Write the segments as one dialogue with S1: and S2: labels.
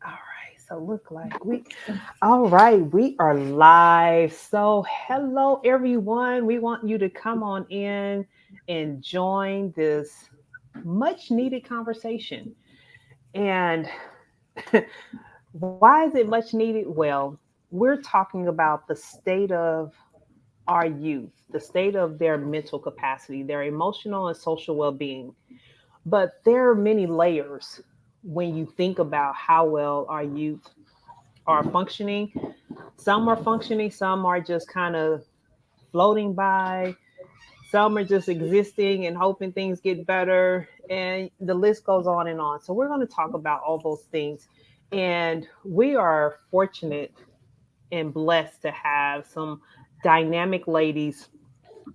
S1: All right, so all right, we are live. So, hello everyone. We want you to come on in and join this much needed conversation. And why is it much needed? Well, we're talking about the state of our youth, the state of their mental capacity, their emotional and social well being. But there are many layers when you think about how well our youth are functioning. Some are functioning, some are just kind of floating by, some are just existing and hoping things get better. And the list goes on and on. So, we're going to talk about all those things. And we are fortunate and blessed to have some dynamic ladies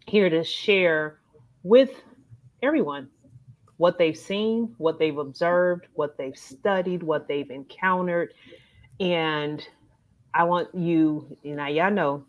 S1: here to share with everyone what they've seen, what they've observed, what they've studied, what they've encountered. And I want you, y'all know,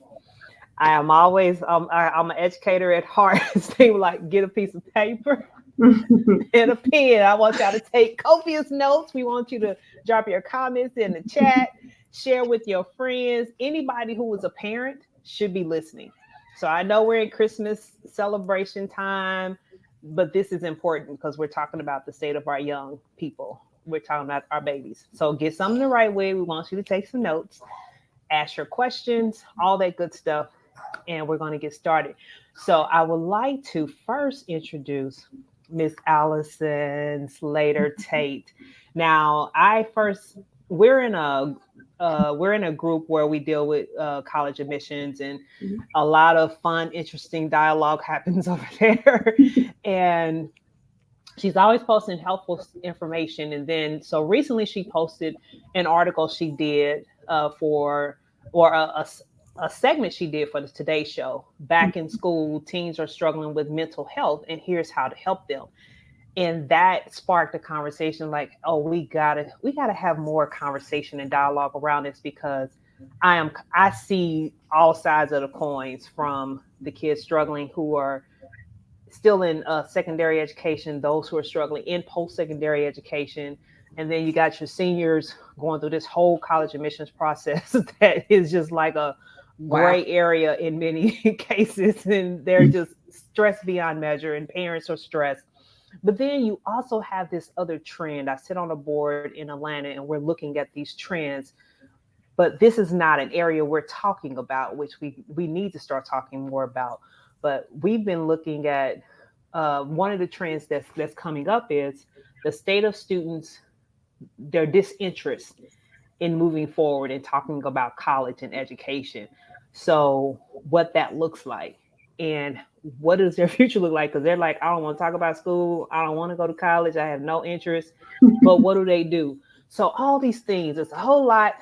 S1: I am always, I'm an educator at heart. So you like get a piece of paper and a pen. I want y'all to take copious notes. We want you to drop your comments in the chat, share with your friends. Anybody who is a parent should be listening. So I know we're in Christmas celebration time, but this is important because we're talking about the state of our young people. We're talking about our babies. So get something the right way. We want you to take some notes, ask your questions, all that good stuff, and we're going to get started. So I would like to first introduce Miss Allison Slater Tate. Now, we're in a group where we deal with college admissions, and a lot of fun, interesting dialogue happens over there. And she's always posting helpful information. And then, so recently she posted an article she did for, or a segment she did for the Today Show. Back in school, teens are struggling with mental health, and here's how to help them. And that sparked a conversation like, oh, we gotta have more conversation and dialogue around this, because I see all sides of the coins, from the kids struggling who are still in secondary education, those who are struggling in post-secondary education, and then you got your seniors going through this whole college admissions process that is just like a gray area in many cases, and they're just stressed beyond measure, and parents are stressed. But then you also have this other trend. I sit on a board in Atlanta, and we're looking at these trends, but this is not an area we're talking about, which we need to start talking more about. But we've been looking at one of the trends that's coming up is the state of students, their disinterest in moving forward and talking about college and education. So what that looks like, and what does their future look like? Because they're like, I don't want to talk about school. I don't want to go to college. I have no interest. But what do they do? So all these things, it's a whole lot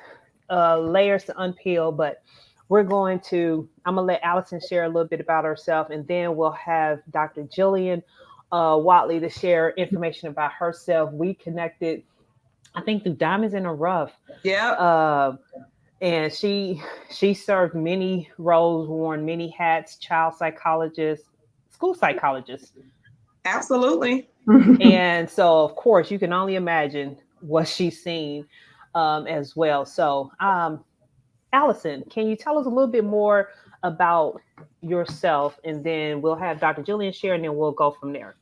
S1: layers to unpeel, but I'm going to let Allison share a little bit about herself, and then we'll have Dr. Jillian Whatley to share information about herself. We connected, I think, through Diamonds in the Rough.
S2: Yeah.
S1: And she served many roles, worn many hats: child psychologist, school psychologist.
S2: Absolutely.
S1: And so, of course, you can only imagine what she's seen as well. So, Allison, can you tell us a little bit more about yourself? And then we'll have Dr. Jillian share, and then we'll go from there.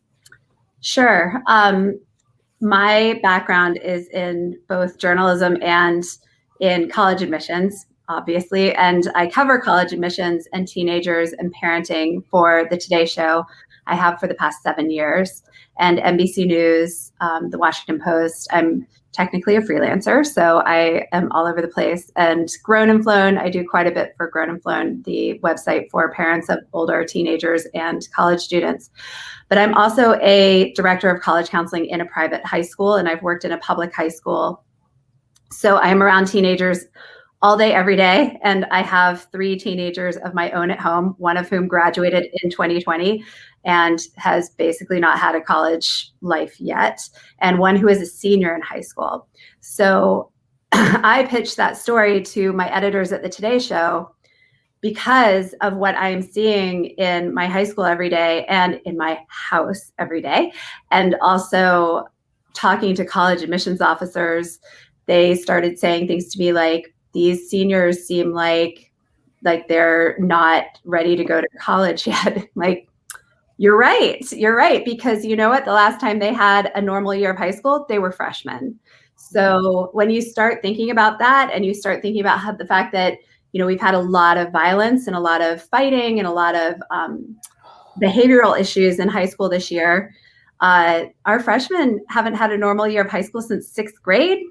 S3: Sure. My background is in both journalism and in college admissions, obviously, and I cover college admissions and teenagers and parenting for the Today Show. I have for the past 7 years, and NBC News, the Washington Post. I'm technically a freelancer, so I am all over the place. And Grown and Flown, I do quite a bit for Grown and Flown, the website for parents of older teenagers and college students. But I'm also a director of college counseling in a private high school, and I've worked in a public high school. So I'm around teenagers all day, every day. And I have 3 teenagers of my own at home, one of whom graduated in 2020 and has basically not had a college life yet, and one who is a senior in high school. So I pitched that story to my editors at the Today Show because of what I'm seeing in my high school every day and in my house every day, and also talking to college admissions officers, they started saying things to me like, these seniors seem like they're not ready to go to college yet. Like, you're right, because you know what? The last time they had a normal year of high school, they were freshmen. So when you start thinking about that, and you start thinking about how the fact that, you know, we've had a lot of violence and a lot of fighting and a lot of behavioral issues in high school this year, our freshmen haven't had a normal year of high school since 6th grade.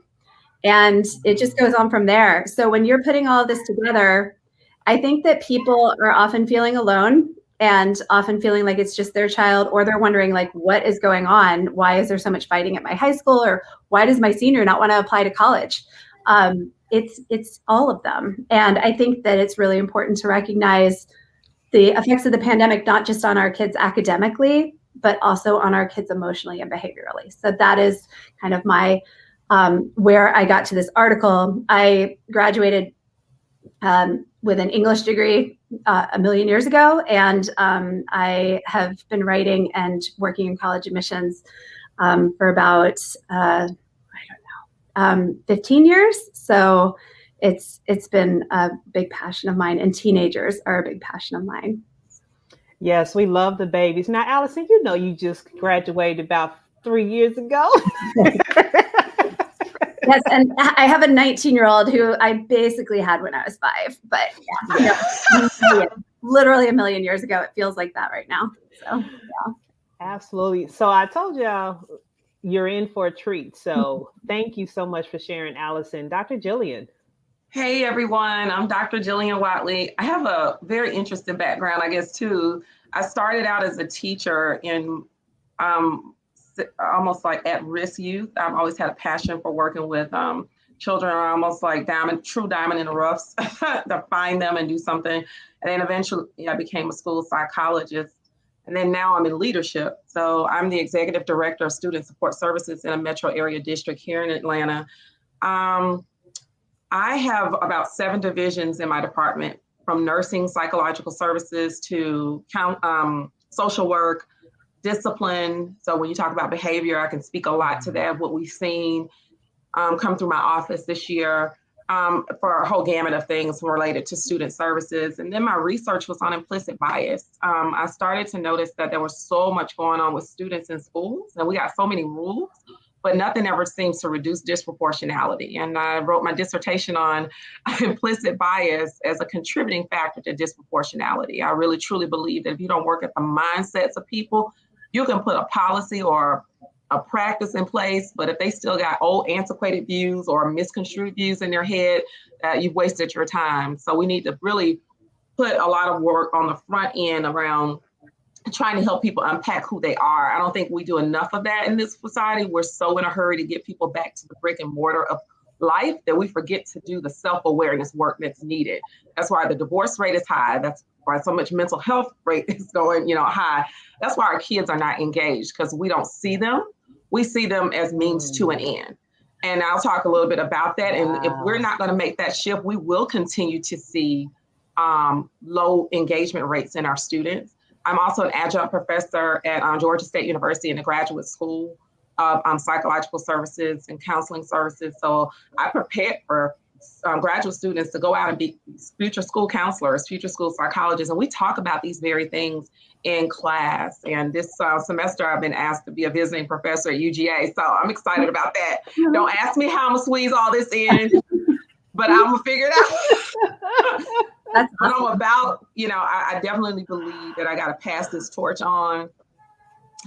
S3: And it just goes on from there. So when you're putting all of this together, I think that people are often feeling alone and often feeling like it's just their child, or they're wondering, like, what is going on? Why is there so much fighting at my high school? Or why does my senior not want to apply to college? It's all of them. And I think that it's really important to recognize the effects of the pandemic, not just on our kids academically, but also on our kids emotionally and behaviorally. So that is kind of my where I got to this article. I graduated with an English degree a million years ago, and I have been writing and working in college admissions for about 15 years. So it's been a big passion of mine, and teenagers are a big passion of mine.
S1: Yes, we love the babies. Now, Allison, you know, you just graduated about 3 years ago.
S3: Yes, and I have a 19-year-old who I basically had when I was 5, but yeah, literally a million years ago. It feels like that right now. So yeah,
S1: absolutely. So I told y'all you're in for a treat. So thank you so much for sharing, Allison. Dr. Jillian.
S2: Hey, everyone. I'm Dr. Jillian Whatley. I have a very interesting background, I guess, too. I started out as a teacher in almost like at-risk youth. I've always had a passion for working with children are almost like true diamond in the roughs, to find them and do something. And then eventually I became a school psychologist. And then now I'm in leadership. So I'm the executive director of student support services in a metro area district here in Atlanta. I have about 7 divisions in my department, from nursing, psychological services to social work, discipline. So when you talk about behavior, I can speak a lot to that, what we've seen come through my office this year, for a whole gamut of things related to student services. And then my research was on implicit bias. I started to notice that there was so much going on with students in schools, and we got so many rules, but nothing ever seems to reduce disproportionality. And I wrote my dissertation on implicit bias as a contributing factor to disproportionality. I really truly believe that if you don't work at the mindsets of people, you can put a policy or a practice in place, but if they still got old antiquated views or misconstrued views in their head, you've wasted your time. So we need to really put a lot of work on the front end around trying to help people unpack who they are. I don't think we do enough of that in this society. We're so in a hurry to get people back to the brick and mortar of life that we forget to do the self-awareness work that's needed. That's why the divorce rate is high. That's why so much mental health rate is going, high. That's why our kids are not engaged, because we don't see them. We see them as means to an end. And I'll talk a little bit about that. And if we're not going to make that shift, we will continue to see low engagement rates in our students. I'm also an adjunct professor at Georgia State University in the Graduate School of Psychological Services and Counseling Services. So I prepare for graduate students to go out and be future school counselors, future school psychologists. And we talk about these very things in class. And this semester, I've been asked to be a visiting professor at UGA. So I'm excited about that. Don't ask me how I'm going to squeeze all this in, but I'm going to figure it out.
S3: That's
S2: What I'm about, I definitely believe that I got to pass this torch on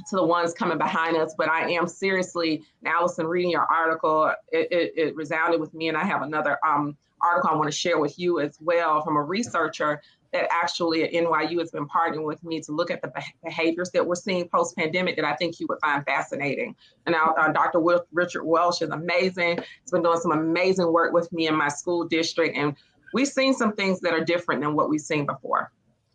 S2: to the ones coming behind us. But I am seriously, Allison, reading your article, it resounded with me. And I have another article I want to share with you as well from a researcher that actually at NYU has been partnering with me to look at the behaviors that we're seeing post-pandemic that I think you would find fascinating. And now Dr. Richard Welsh is amazing. He's been doing some amazing work with me in my school district. And we've seen some things that are different than what we've seen before.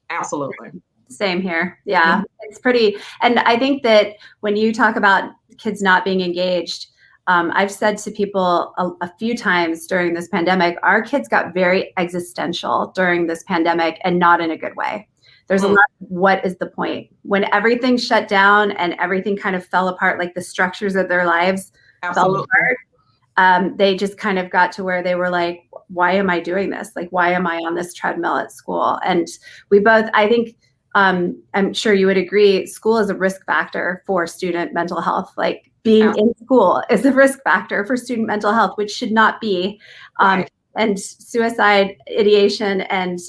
S2: Absolutely.
S3: Same here. Yeah, it's pretty. And I think that when you talk about kids not being engaged, I've said to people a few times during this pandemic, our kids got very existential during this pandemic, and not in a good way. There's a lot of what is the point? When everything shut down and everything kind of fell apart, like the structures of their lives fell apart, they just kind of got to where they were like, why am I doing this? Like, why am I on this treadmill at school? And we both, I think, I'm sure you would agree, school is a risk factor for student mental health. Like being in school is a risk factor for student mental health, which should not be. And suicide ideation and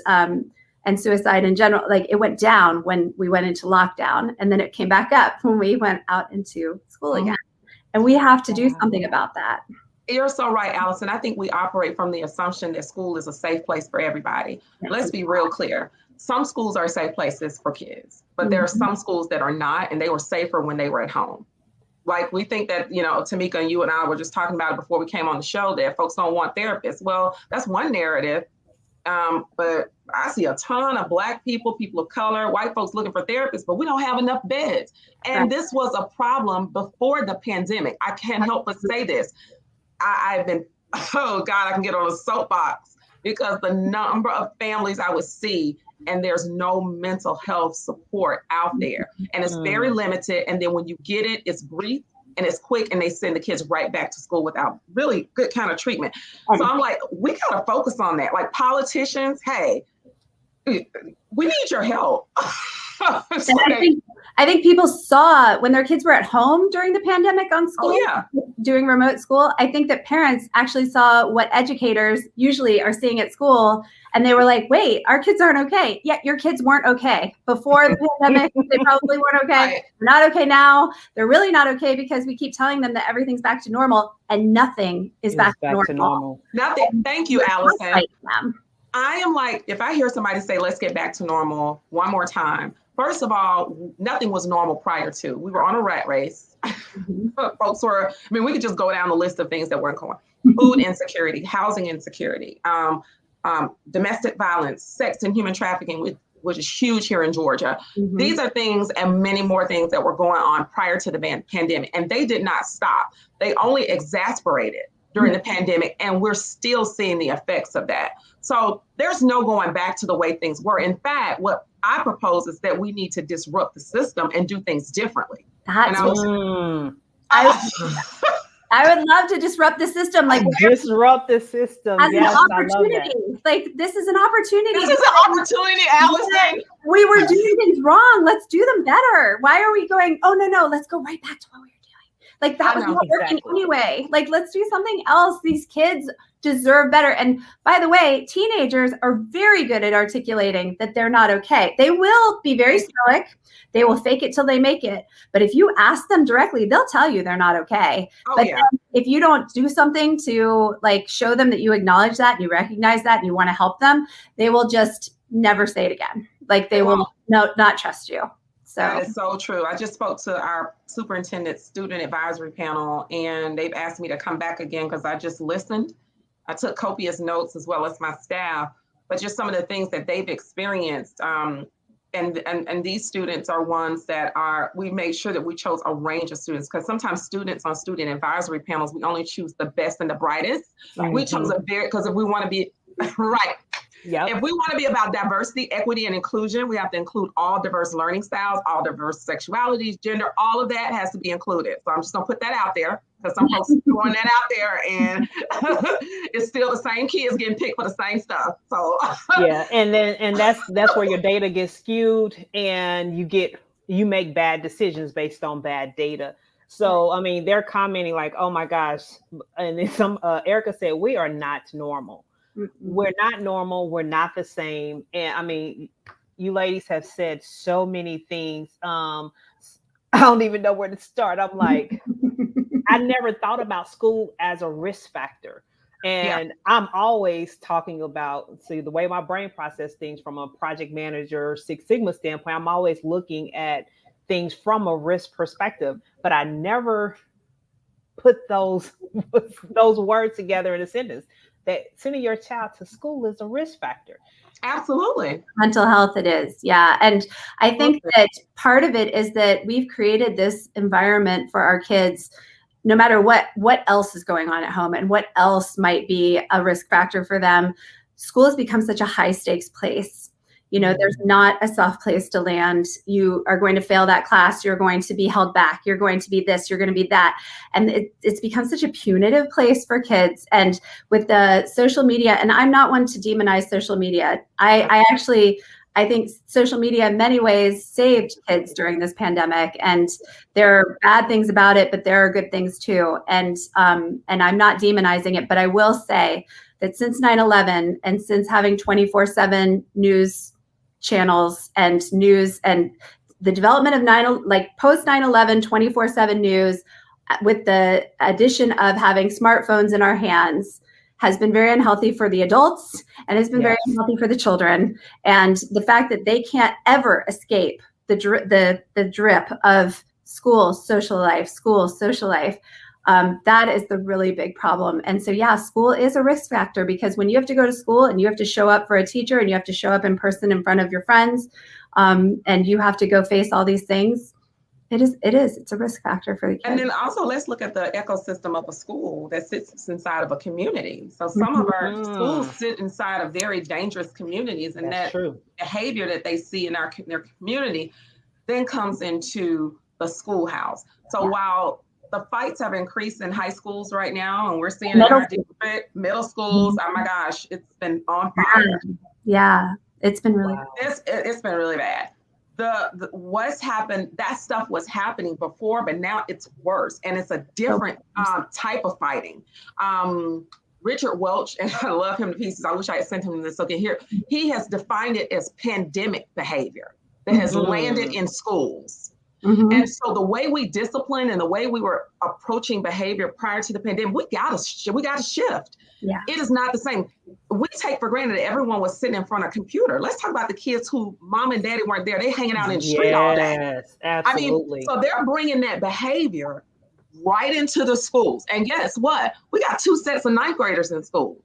S3: suicide in general, like it went down when we went into lockdown, and then it came back up when we went out into school again. And we have to do something about that.
S2: You're so right, Allison. I think we operate from the assumption that school is a safe place for everybody. Yes. Let's be real clear. Some schools are safe places for kids, but there are some schools that are not, and they were safer when they were at home. Like we think that, you know, Tamika and you and I were just talking about it before we came on the show, that folks don't want therapists. Well, that's one narrative. But I see a ton of Black people, people of color, white folks looking for therapists, but we don't have enough beds. And this was a problem before the pandemic. I can't help but say this. I've been, oh God, I can get on a soapbox because the number of families I would see and there's no mental health support out there. And it's very limited. And then when you get it, it's brief and it's quick and they send the kids right back to school without really good kind of treatment. So I'm like, we gotta focus on that. Like politicians, hey, we need your help.
S3: And I think people saw when their kids were at home during the pandemic on school, doing remote school. I think that parents actually saw what educators usually are seeing at school. And they were like, wait, our kids aren't okay. Yeah, your kids weren't okay. Before the pandemic, they probably weren't okay. They're not okay now. They're really not okay because we keep telling them that everything's back to normal and nothing is back to normal.
S2: Nothing. Thank you, Allison. I am like, if I hear somebody say, let's get back to normal one more time. First of all, nothing was normal prior to. We were on a rat race. Folks were, I mean, we could just go down the list of things that weren't going. Food insecurity, housing insecurity, domestic violence, sex and human trafficking, which is huge here in Georgia. These are things and many more things that were going on prior to the pandemic, and they did not stop. They only exasperated during the pandemic, and we're still seeing the effects of that. So there's no going back to the way things were. In fact, what I propose is that we need to disrupt the system and do things differently.
S3: I would love to disrupt the system. Like
S1: disrupt the system.
S3: As an opportunity. Like this is an opportunity.
S2: This is an opportunity, Allison.
S3: We were doing things wrong. Let's do them better. Why are we going, oh no, let's go right back to what we were doing. Like that was not working anyway. Like let's do something else. These kids deserve better. And by the way, teenagers are very good at articulating that they're not okay. They will be very stoic. They will fake it till they make it. But if you ask them directly, they'll tell you they're not okay. But if you don't do something to like show them that you acknowledge that, and you recognize that, and you want to help them, they will just never say it again. Like they will not trust you. So
S2: that is so true. I just spoke to our superintendent student advisory panel, and they've asked me to come back again because I just listened. I took copious notes as well as my staff, but just some of the things that they've experienced. And these students are ones that we made sure that we chose a range of students, because sometimes students on student advisory panels, we only choose the best and the brightest. We chose because if we want to be right. If we want to be about diversity, equity, and inclusion, we have to include all diverse learning styles, all diverse sexualities, gender, all of that has to be included. So I'm just gonna put that out there because some folks are throwing that out there and it's still the same kids getting picked for the same stuff. So
S1: and that's where your data gets skewed and you make bad decisions based on bad data. So I mean, they're commenting like, oh my gosh, and then Erica said, we are not normal. We're not normal. We're not the same. And I mean, you ladies have said so many things. I don't even know where to start. I'm like, I never thought about school as a risk factor. And I'm always talking about, the way my brain processes things from a project manager, Six Sigma standpoint, I'm always looking at things from a risk perspective, but I never put those words together in a sentence. That sending your child to school is a risk factor.
S2: Absolutely.
S3: Mental health it is. Yeah. And I think that part of it is that we've created this environment for our kids, no matter what else is going on at home and what else might be a risk factor for them. School has become such a high stakes place. There's not a soft place to land. You are going to fail that class. You're going to be held back. You're going to be this, you're going to be that. And it's become such a punitive place for kids. And with the social media, and I'm not one to demonize social media. I think social media in many ways saved kids during this pandemic, and there are bad things about it, but there are good things too. And I'm not demonizing it, but I will say that since 9/11 and since having 24/7 news channels and news and the development of post 9/11 24/7 news, with the addition of having smartphones in our hands, has been very unhealthy for the adults and has been very unhealthy for the children. And the fact that they can't ever escape the drip of school, social life, that is the really big problem. And so, school is a risk factor, because when you have to go to school and you have to show up for a teacher and you have to show up in person in front of your friends, and you have to go face all these things, it's a risk factor for the kids.
S2: And then also, let's look at the ecosystem of a school that sits inside of a community. So some of our schools sit inside of very dangerous communities, and that behavior that they see in their community then comes into the schoolhouse. So while the fights have increased in high schools right now, and we're seeing in our district, middle schools, oh my gosh, it's been on fire.
S3: Yeah, it's been really
S2: it's been really bad. The what's happened, that stuff was happening before, but now it's worse, and it's a different type of fighting. Richard Welch, and I love him to pieces. I wish I had sent him this so he can hear. He has defined it as pandemic behavior that has landed in schools. And so the way we discipline and the way we were approaching behavior prior to the pandemic, we got to shift.
S3: Yeah.
S2: It is not the same. We take for granted that everyone was sitting in front of a computer. Let's talk about the kids who mom and daddy weren't there. They hanging out in the street all day.
S1: Yes, absolutely.
S2: So they're bringing that behavior right into the schools. And guess what? We got 2 sets of 9th graders in school.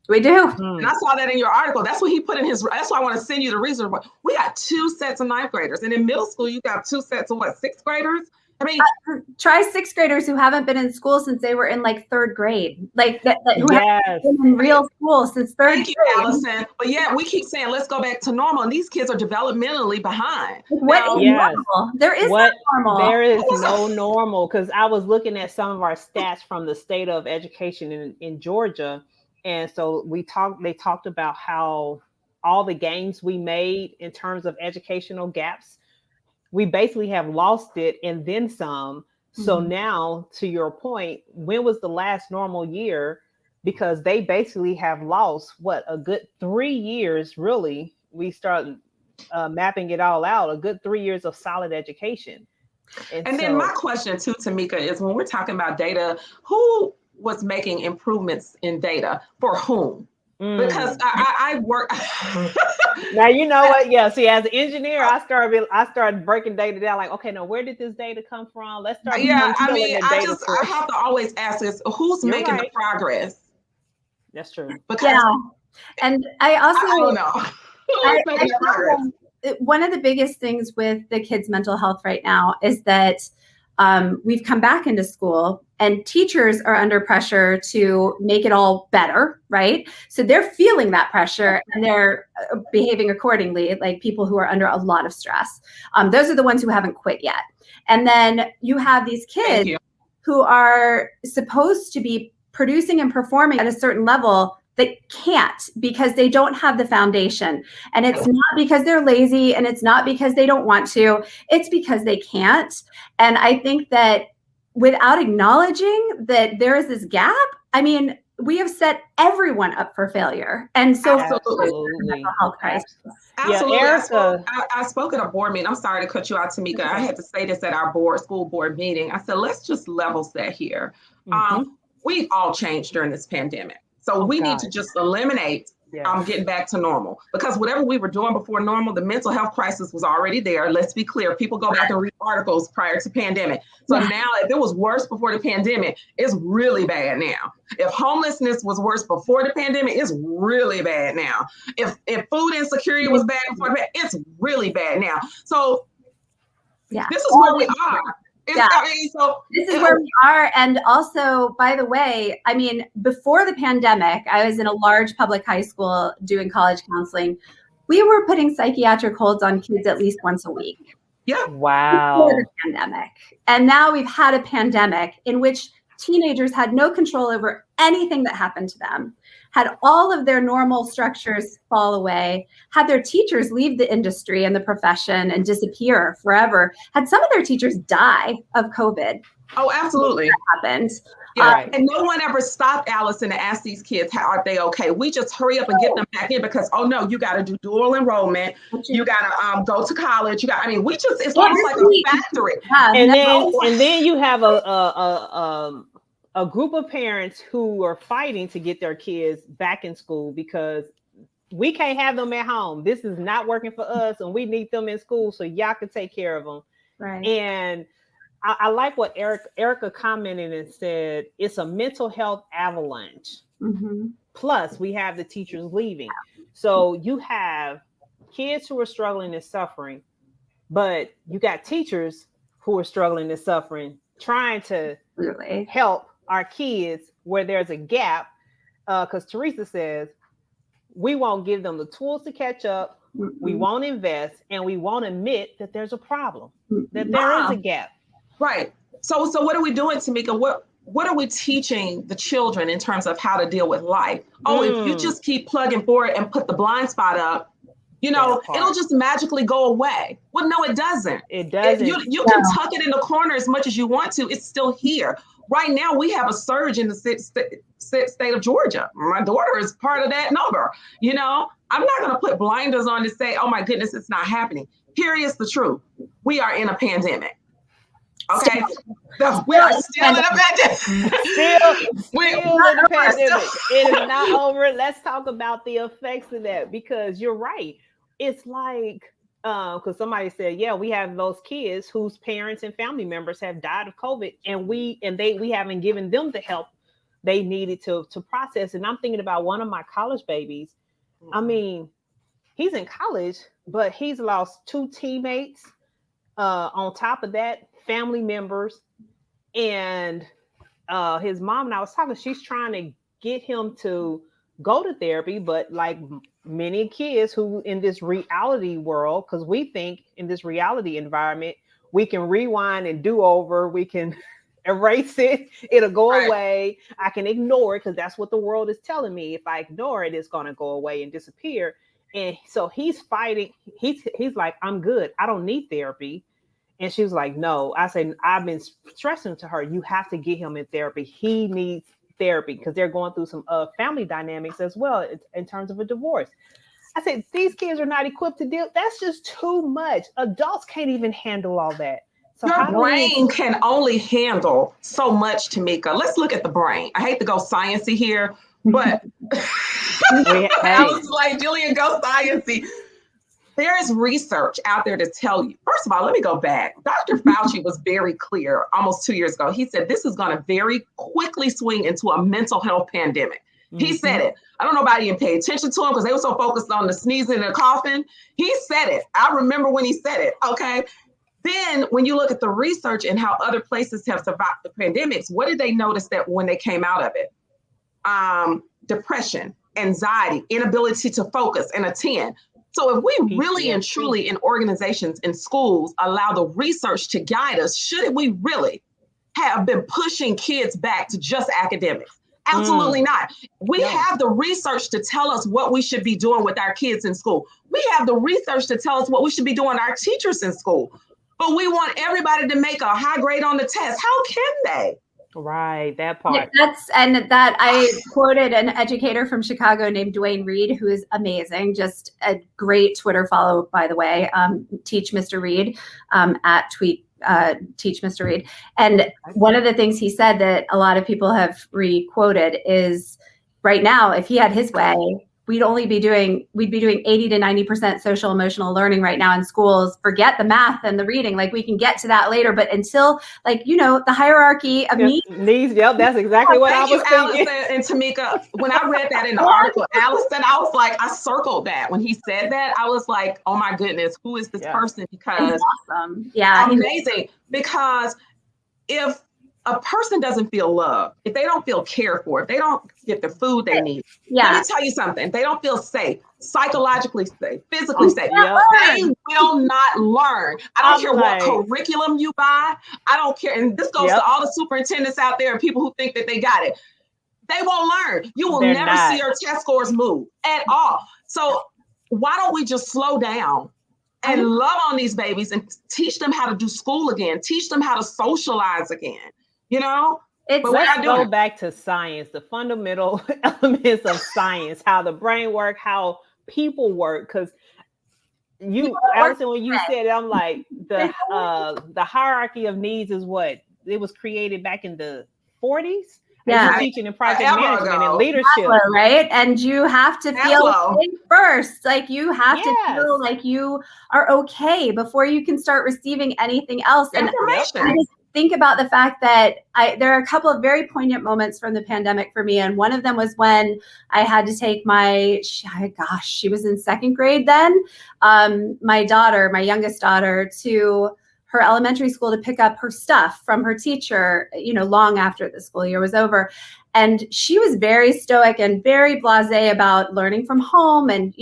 S3: We do.
S2: And I saw that in your article. That's what he put in his, that's why I want to send you the research. We got 2 sets of 9th graders. And in middle school, you got 2 sets of 6th graders? I mean,
S3: try 6th graders who haven't been in school since they were in 3rd grade. Who haven't been in real school since 3rd grade.
S2: Thank you, Allison. But we keep saying, let's go back to normal. And these kids are developmentally behind.
S3: What is normal? There is no normal.
S1: There is no normal. Because I was looking at some of our stats from the state of education in Georgia. And so they talked about how all the gains we made in terms of educational gaps, we basically have lost it and then some. So now, to your point, when was the last normal year? Because they basically have lost a good 3 years, really. We started mapping it all out, a good 3 years of solid education.
S2: And then my question too, Tamika, is when we're talking about data, who was making improvements in data for whom? Because I work.
S1: Now, you know what? Yeah. See, as an engineer, I started breaking data down. Like, okay, now where did this data come from? Let's start.
S2: I have to always ask this: who's making the progress?
S1: That's true.
S2: Because
S3: and I also
S2: don't know.
S3: One of the biggest things with the kids' mental health right now is that we've come back into school and teachers are under pressure to make it all better, right? So they're feeling that pressure and they're behaving accordingly, like people who are under a lot of stress. Those are the ones who haven't quit yet. And then you have these kids who are supposed to be producing and performing at a certain level that can't because they don't have the foundation. And it's not because they're lazy and it's not because they don't want to, it's because they can't. And I think that without acknowledging that there is this gap, I mean, we have set everyone up for failure. And so mental health crisis.
S2: Absolutely.
S1: Yeah, Erica.
S2: I spoke at a board meeting. I'm sorry to cut you out, Tamika. I had to say this at our school board meeting. I said, let's just level set here. We've all changed during this pandemic. So we need to just eliminate getting back to normal, because whatever we were doing before normal, the mental health crisis was already there. Let's be clear. People go back and read articles prior to pandemic. So now if it was worse before the pandemic, it's really bad now. If homelessness was worse before the pandemic, it's really bad now. If food insecurity was bad before the pandemic, it's really bad now. So this is where we are.
S3: This is where we are. And also, by the way, I mean, before the pandemic, I was in a large public high school doing college counseling. we were putting psychiatric holds on kids at least once a week.
S2: Yeah.
S1: Wow.
S3: Before the pandemic. And now we've had a pandemic in which teenagers had no control over anything that happened to them, had all of their normal structures fall away, had their teachers leave the industry and the profession and disappear forever, had some of their teachers die of COVID.
S2: Oh, absolutely.
S3: That happened.
S2: Yeah. And no one ever stopped Allison to ask these kids, how are they okay? We just hurry up and get them back in because, oh no, you got to do dual enrollment. You got to go to college. It's almost like a factory.
S1: And then you have a group of parents who are fighting to get their kids back in school because we can't have them at home. This is not working for us, and we need them in school so y'all can take care of them.
S3: Right.
S1: And I like what Erica commented and said, it's a mental health avalanche.
S3: Mm-hmm.
S1: Plus, we have the teachers leaving. So you have kids who are struggling and suffering, but you got teachers who are struggling and suffering, trying to help our kids where there's a gap. Because Teresa says, we won't give them the tools to catch up. Mm-hmm. We won't invest, and we won't admit that there's a problem, that there is a gap.
S2: Right. So what are we doing, Tamika? What are we teaching the children in terms of how to deal with life? Oh, if you just keep plugging forward and put the blind spot up, it'll just magically go away. Well, no, it doesn't.
S1: It doesn't.
S2: You can tuck it in the corner as much as you want to. It's still here. Right now, we have a surge in the state of Georgia. My daughter is part of that number. I'm not going to put blinders on to say, oh my goodness, it's not happening. Here's the truth. We are in a pandemic. Okay, we are still in a pandemic.
S1: Still in a pandemic. It is not over. Let's talk about the effects of that, because you're right. It's like, because somebody said, yeah, we have those kids whose parents and family members have died of COVID, and we haven't given them the help they needed to process. And I'm thinking about one of my college babies. I mean, he's in college, but he's lost 2 teammates. On top of that, family members, and his mom, and I was talking, she's trying to get him to go to therapy, but like many kids who in this reality world, because we think in this reality environment, we can rewind and do over, we can erase it, it'll go away, I can ignore it because that's what the world is telling me. If I ignore it, it's going to go away and disappear. And so he's fighting, he's like, I'm good, I don't need therapy. And she was like, no. I said, I've been stressing to her, you have to get him in therapy. He needs therapy because they're going through some family dynamics as well in terms of a divorce. I said, these kids are not equipped to deal. That's just too much. Adults can't even handle all that. So
S2: your brain can only handle so much, Tamika. Let's look at the brain. I hate to go sciencey here, but I was like, Jillian, go sciencey. There is research out there to tell you. First of all, let me go back. Dr. Fauci was very clear almost 2 years ago. He said this is going to very quickly swing into a mental health pandemic. Mm-hmm. He said it. I don't know if anybody even paid attention to him because they were so focused on the sneezing and the coughing. He said it. I remember when he said it. Okay. Then when you look at the research and how other places have survived the pandemics, what did they notice that when they came out of it? Depression, anxiety, inability to focus and attend. So if we really and truly in organizations and schools allow the research to guide us, should we really have been pushing kids back to just academics? Absolutely not. We have the research to tell us what we should be doing with our kids in school. We have the research to tell us what we should be doing with our teachers in school. But we want everybody to make a high grade on the test. How can they?
S1: Right, that part.
S3: I quoted an educator from Chicago named Dwayne Reed, who is amazing, just a great Twitter follow, by the way. Teach Mr. Reed at tweet Teach Mr. Reed. And one of the things he said that a lot of people have re-quoted is, right now, if he had his way, we'd be doing 80 to 90% social emotional learning right now in schools. Forget the math and the reading. Like, we can get to that later, but until, like, the hierarchy of needs.
S1: Yep, that's exactly what I was thinking.
S2: Allison and Tamika, when I read that in the article, Allison, I was like, I circled that. When he said that, I was like, oh my goodness, who is this person? Because
S3: awesome. Yeah.
S2: Amazing. Because if a person doesn't feel loved, if they don't feel cared for, if they don't get the food they need,
S3: Yeah.
S2: let me tell you something. They don't feel safe, psychologically safe, physically safe.
S1: Yep.
S2: They will not learn. I don't
S1: I'm
S2: care
S1: like-
S2: what curriculum you buy. I don't care. And this goes
S1: Yep.
S2: to all the superintendents out there and people who think that they got it. They won't learn. You will
S1: They're
S2: never
S1: not.
S2: see your test scores move at all. So why don't we just slow down and love on these babies and teach them how to do school again, teach them how to socialize again, you know?
S3: It's
S2: But we're
S1: Let's
S2: not
S1: go
S2: doing it.
S1: back to science, the fundamental elements of science, how the brain work, how people work. Because Allison, when you said it, I'm like, the hierarchy of needs is what? It was created back in the 40s?
S3: Yeah.
S1: Teaching in project
S2: Forever
S1: management
S2: ago.
S1: and leadership.
S3: Maslow, right? And you have to feel
S2: Maslow.
S3: safe first. Like you have to
S1: Yes.
S3: feel like you are okay before you can start receiving anything else. And
S2: Information.
S3: I just think about the fact that there are a couple of very poignant moments from the pandemic for me. And one of them was when I had to take she was in second grade then, my youngest daughter, to her elementary school to pick up her stuff from her teacher, long after the school year was over. And she was very stoic and very blasé about learning from home. And,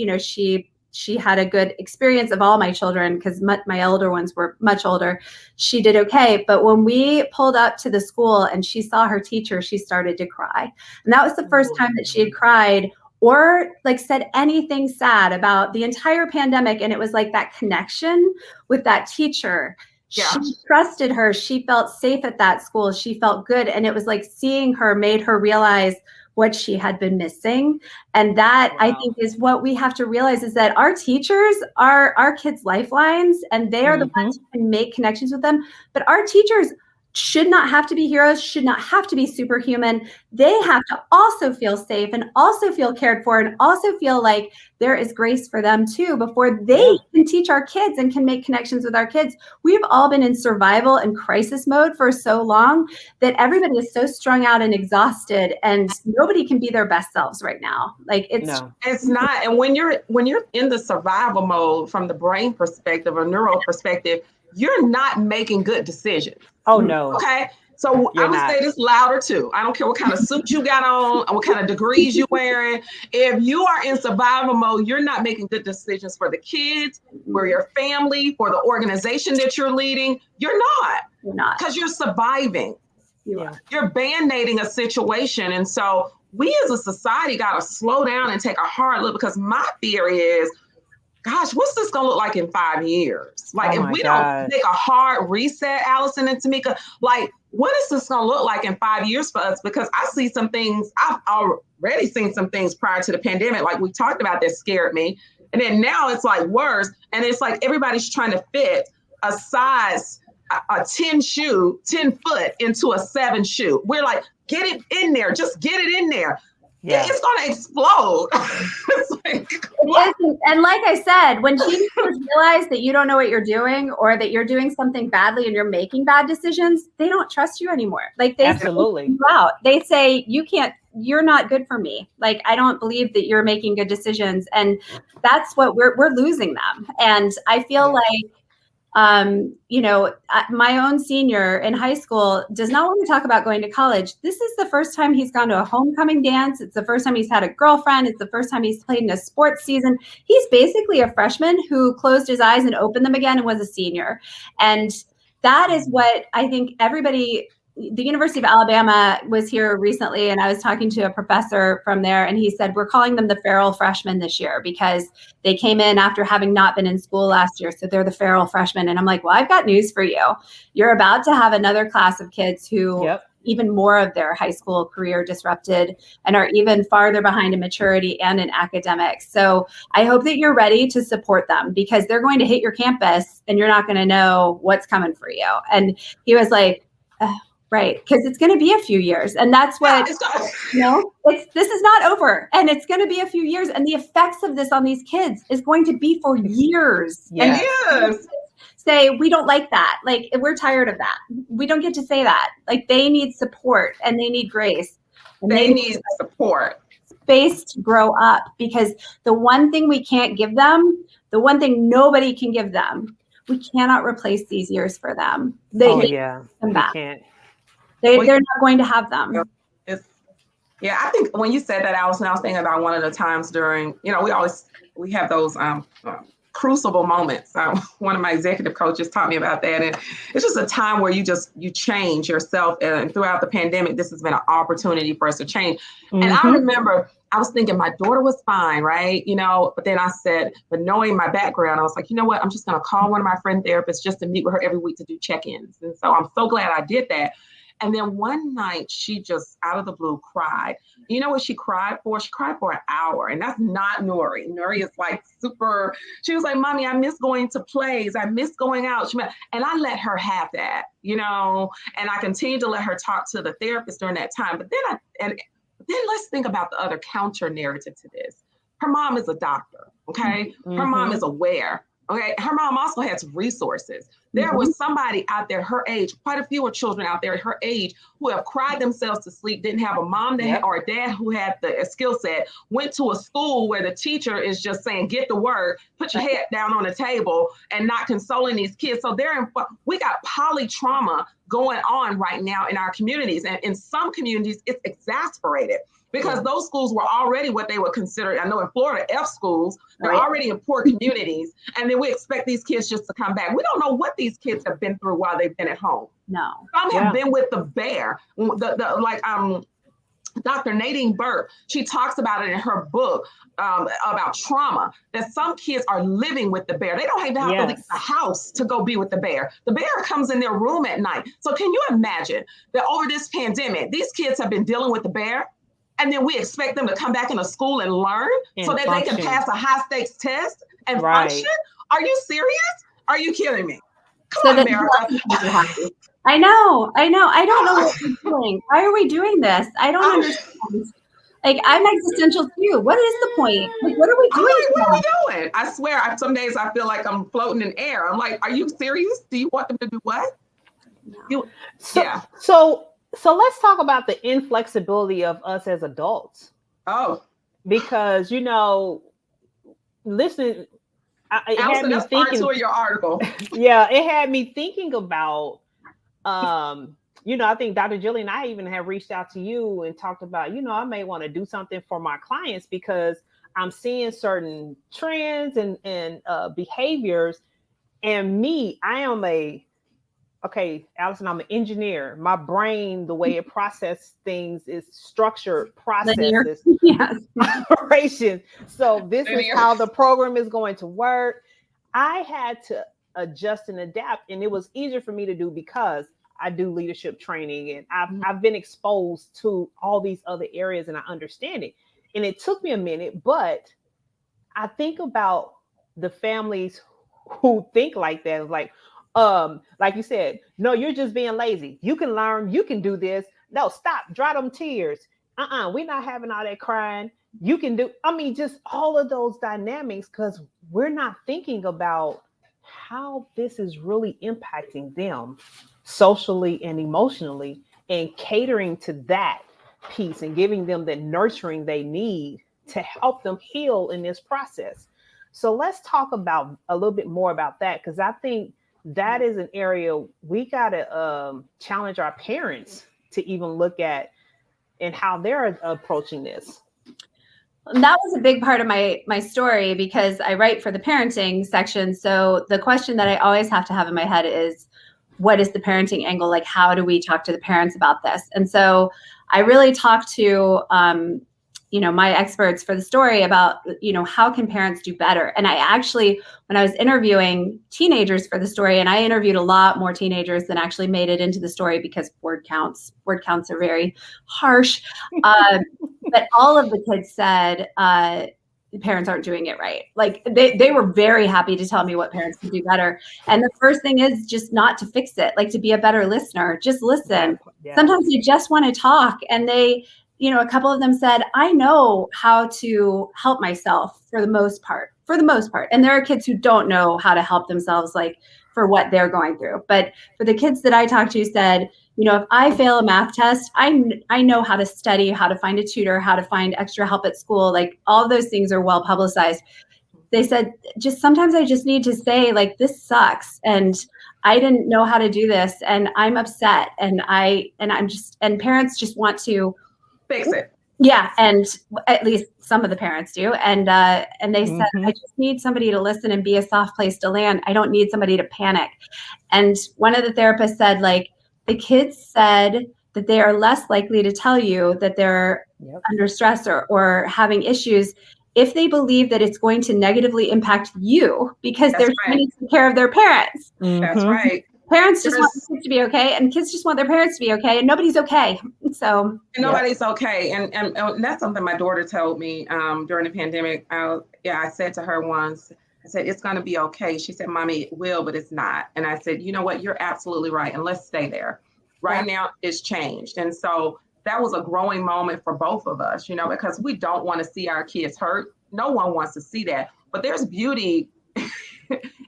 S3: she had a good experience of all my children because my elder ones were much older. She did okay. But when we pulled up to the school and she saw her teacher, she started to cry. And that was the first time that she had cried or like said anything sad about the entire pandemic. And it was like that connection with that teacher.
S2: Yeah.
S3: She trusted her. She felt safe at that school. She felt good. And it was like seeing her made her realize what she had been missing. And that, I think, is what we have to realize, is that our teachers are our kids' lifelines, and they are the ones who can make connections with them. But our teachers should not have to be heroes, should not have to be superhuman. They have to also feel safe and also feel cared for and also feel like there is grace for them too before they can teach our kids and can make connections with our kids. We've all been in survival and crisis mode for so long that everybody is so strung out and exhausted, and nobody can be their best selves right now. Like
S2: it's not. And when you're in the survival mode from the brain perspective or neuro perspective, you're not making good decisions.
S1: Oh, no.
S2: Okay. So I would say this louder too. I don't care what kind of suit you got on and what kind of degrees you're wearing. If you are in survival mode, you're not making good decisions for the kids, for your family, for the organization that you're leading. You're not. Because you're surviving. You're band-aiding a situation. And so we as a society got to slow down and take a hard look, because my theory is, gosh, what's this going to look like in 5 years? Like, if we don't take a hard reset, Allison and Tamika, like, what is this going to look like in 5 years for us? Because I see some things, I've already seen some things prior to the pandemic, like we talked about, that scared me. And then now it's like worse. And it's like everybody's trying to fit a size, a 10 foot into a 7 shoe. We're like, get it in there. Just get it in there. Yeah. It's going to explode.
S3: And like I said, when teenagers realize that you don't know what you're doing, or that you're doing something badly and you're making bad decisions, they don't trust you anymore. Like, they
S1: absolutely
S3: out. They say, you're not good for me. Like, I don't believe that you're making good decisions. And that's what we're losing them. And I feel like, my own senior in high school does not want to talk about going to college. This is the first time he's gone to a homecoming dance. It's the first time he's had a girlfriend. It's the first time he's played in a sports season. He's basically a freshman who closed his eyes and opened them again and was a senior. And that is what I think the University of Alabama was here recently, and I was talking to a professor from there, and he said, we're calling them the feral freshmen this year because they came in after having not been in school last year. So they're the feral freshmen. And I'm like, well, I've got news for you. You're about to have another class of kids who even more of their high school career disrupted and are even farther behind in maturity and in academics. So I hope that you're ready to support them, because they're going to hit your campus and you're not going to know what's coming for you. And he was like, right, because it's going to be a few years, and that's what this is not over, and it's going to be a few years, and the effects of this on these kids is going to be for years. And say we don't like that, like we're tired of that. We don't get to say that. Like, they need support and they need grace. And
S2: they need support,
S3: space to grow up, because the one thing we can't give them, the one thing nobody can give them, we cannot replace these years for them. They come back. They're not going to have them.
S2: Yeah, I think when you said that, Allison, I was thinking about one of the times during, we have those crucible moments. One of my executive coaches taught me about that. And it's just a time where you change yourself. And throughout the pandemic, this has been an opportunity for us to change. Mm-hmm. And I remember I was thinking my daughter was fine, right? But then I said, but knowing my background, I was like, you know what? I'm just going to call one of my friend therapists just to meet with her every week to do check-ins. And so I'm so glad I did that. And then one night she just out of the blue cried. You know what she cried for? She cried for an hour. And that's not Nori. Nori is like super, she was like, Mommy, I miss going to plays. I miss going out. And I let her have that, and I continued to let her talk to the therapist during that time. But then let's think about the other counter narrative to this. Her mom is a doctor, okay? Mm-hmm. Her mom is aware. Okay, her mom also has resources. There was somebody out there her age, quite a few children out there her age who have cried themselves to sleep, didn't have a mom or a dad who had the skill set, went to a school where the teacher is just saying, get the work, put your head down on the table and not consoling these kids. So we got polytrauma going on right now in our communities. And in some communities, it's exasperated. Because those schools were already what they would consider, I know in Florida, F schools, they're already in poor communities. And then we expect these kids just to come back. We don't know what these kids have been through while they've been at home.
S3: No.
S2: Some have been with the bear. Dr. Nadine Burke, she talks about it in her book about trauma, that some kids are living with the bear. They don't even have to leave the house to go be with the bear. The bear comes in their room at night. So can you imagine that over this pandemic, these kids have been dealing with the bear? And then we expect them to come back into school and learn so that they can pass a high stakes test and function? Are you serious? Are you kidding me? Come on, America.
S3: I know. I don't know what we're doing. Why are we doing this? I don't understand. Like, I'm existential too. What is the point? Like, what are we doing?
S2: What are we doing? I swear, some days I feel like I'm floating in air. I'm like, are you serious? Do you want them to do what?
S3: No.
S1: So let's talk about the inflexibility of us as adults.
S2: Oh,
S1: because listen, it
S2: Allison,
S1: had me
S2: that's
S1: thinking.
S2: part 2 of your article.
S1: Yeah, it had me thinking about. I think Dr. Jillian and I even have reached out to you and talked about, I may want to do something for my clients because I'm seeing certain trends and behaviors, and Allison, I'm an engineer. My brain, the way it processes things is structured processes, operations. So this is how the program is going to work. I had to adjust and adapt, and it was easier for me to do because I do leadership training, and I've been exposed to all these other areas, and I understand it. And it took me a minute, but I think about the families who think like that, like you said, no, you're just being lazy. You can learn, you can do this. No, stop, dry them tears. We're not having all that crying. You can do, just all of those dynamics, because we're not thinking about how this is really impacting them socially and emotionally, and catering to that piece and giving them the nurturing they need to help them heal in this process. So let's talk about a little bit more about that, because I think that is an area we got to challenge our parents to even look at and how they're approaching this.
S3: That was a big part of my story, because I write for the parenting section. So the question that I always have to have in my head is, what is the parenting angle? Like, how do we talk to the parents about this? And so I really talked to, my experts for the story about, how can parents do better? And I actually, when I was interviewing teenagers for the story, and I interviewed a lot more teenagers than actually made it into the story because word counts are very harsh. But all of the kids said, parents aren't doing it right. Like, they were very happy to tell me what parents can do better. And the first thing is just not to fix it, like to be a better listener, just listen. Yeah. Sometimes you just want to talk. And they, a couple of them said, I know how to help myself for the most part. And there are kids who don't know how to help themselves, like for what they're going through. But for the kids that I talked to said, if I fail a math test, I know how to study, how to find a tutor, how to find extra help at school. Like, all of those things are well publicized. They said, just sometimes I just need to say, like, this sucks. And I didn't know how to do this and I'm upset and parents just want to
S2: fix it.
S3: Yeah. And at least some of the parents do. And they said, I just need somebody to listen and be a soft place to land. I don't need somebody to panic. And one of the therapists said, like, the kids said that they are less likely to tell you that they're under stress or having issues if they believe that it's going to negatively impact you because they're trying to take care of their parents.
S2: That's right.
S3: Parents just want their kids to be okay, and kids just want their parents to be okay, and nobody's okay. So
S2: nobody's okay, and that's something my daughter told me during the pandemic. I said to her once, I said, it's going to be okay. She said, Mommy, it will, but it's not. And I said, you know what? You're absolutely right, and let's stay there. Right now, it's changed, and so that was a growing moment for both of us, because we don't want to see our kids hurt. No one wants to see that, but there's beauty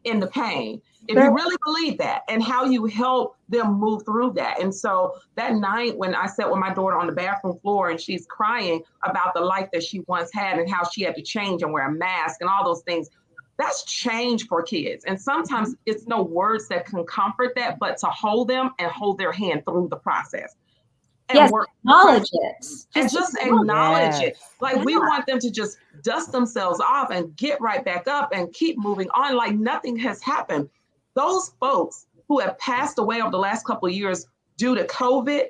S2: in the pain. If you really believe that and how you help them move through that. And so that night when I sat with my daughter on the bathroom floor and she's crying about the life that she once had and how she had to change and wear a mask and all those things, that's change for kids. And sometimes it's no words that can comfort that, but to hold them and hold their hand through the process. And
S3: acknowledge it.
S2: Just acknowledge it. Like we want them to just dust themselves off and get right back up and keep moving on like nothing has happened. Those folks who have passed away over the last couple of years due to COVID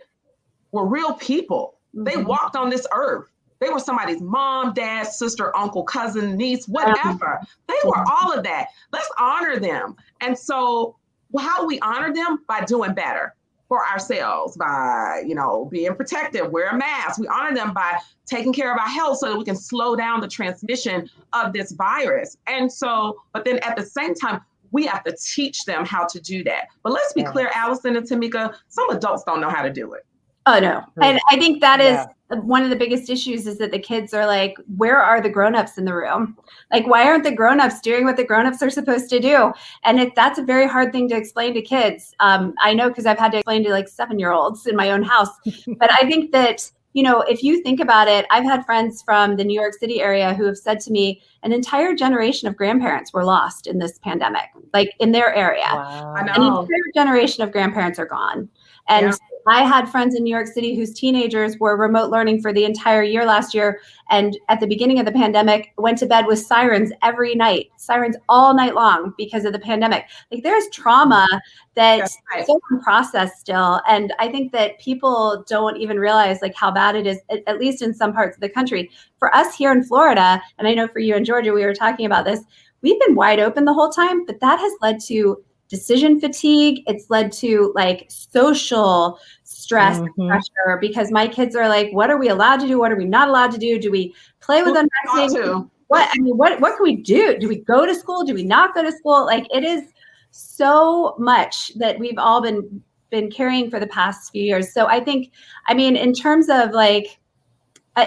S2: were real people. They walked on this earth. They were somebody's mom, dad, sister, uncle, cousin, niece, whatever. They were all of that. Let's honor them. And so how do we honor them? By doing better for ourselves, by, being protective, wear a mask. We honor them by taking care of our health so that we can slow down the transmission of this virus. And so, but then at the same time, we have to teach them how to do that. But let's be clear, Allison and Tamika, some adults don't know how to do it.
S3: Oh, no. And I think that is one of the biggest issues is that the kids are like, where are the grownups in the room? Like, why aren't the grownups doing what the grownups are supposed to do? And that's a very hard thing to explain to kids. I know because I've had to explain to like 7-year-olds in my own house. But I think that, if you think about it, I've had friends from the New York City area who have said to me, an entire generation of grandparents were lost in this pandemic, like in their area.
S1: Wow.
S3: An entire generation of grandparents are gone. And I had friends in New York City whose teenagers were remote learning for the entire year last year. And at the beginning of the pandemic, went to bed with sirens every night, sirens all night long because of the pandemic. Like there's trauma that's so unprocessed still. And I think that people don't even realize like how bad it is, at least in some parts of the country. For us here in Florida, and I know for you in Georgia, we were talking about this, we've been wide open the whole time, but that has led to decision fatigue. It's led to like social stress and pressure because my kids are like, what are we allowed to do? What are we not allowed to do? Do we play with unvaccinated? What can we do? Do we go to school? Do we not go to school? Like it is so much that we've all been carrying for the past few years. So I think, in terms of like,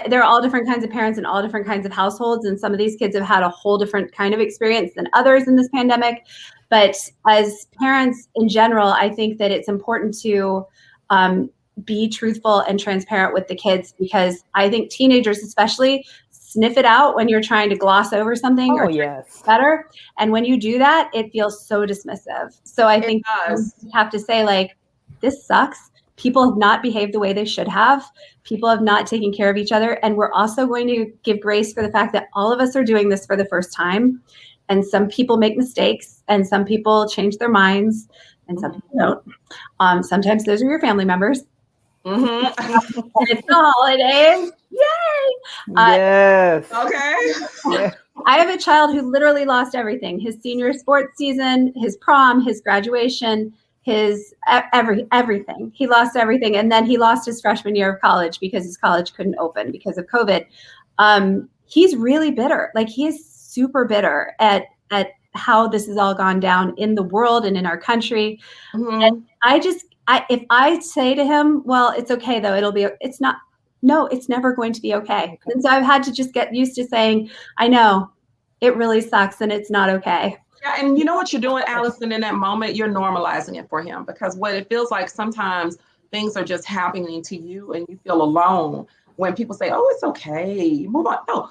S3: there are all different kinds of parents and all different kinds of households. And some of these kids have had a whole different kind of experience than others in this pandemic. But as parents in general, I think that it's important to be truthful and transparent with the kids because I think teenagers especially sniff it out when you're trying to gloss over something or better. And when you do that, it feels so dismissive. So I think you have to say like, this sucks. People have not behaved the way they should have. People have not taken care of each other. And we're also going to give grace for the fact that all of us are doing this for the first time. And some people make mistakes and some people change their minds and some people don't. Sometimes those are your family members. And it's the holidays. Yay!
S1: Yes.
S2: Okay.
S3: I have a child who literally lost everything. His senior sports season, his prom, his graduation, his everything. He lost everything. And then he lost his freshman year of college because his college couldn't open because of COVID. He's really bitter. Like he is super bitter at how this has all gone down in the world and in our country. And if I say to him, well, it's okay though, it's never going to be okay. And so I've had to just get used to saying, I know it really sucks and it's not okay.
S2: Yeah, and you know what you're doing, Allison, in that moment, you're normalizing it for him because what it feels like sometimes things are just happening to you and you feel alone when people say, oh, it's okay, move on. No,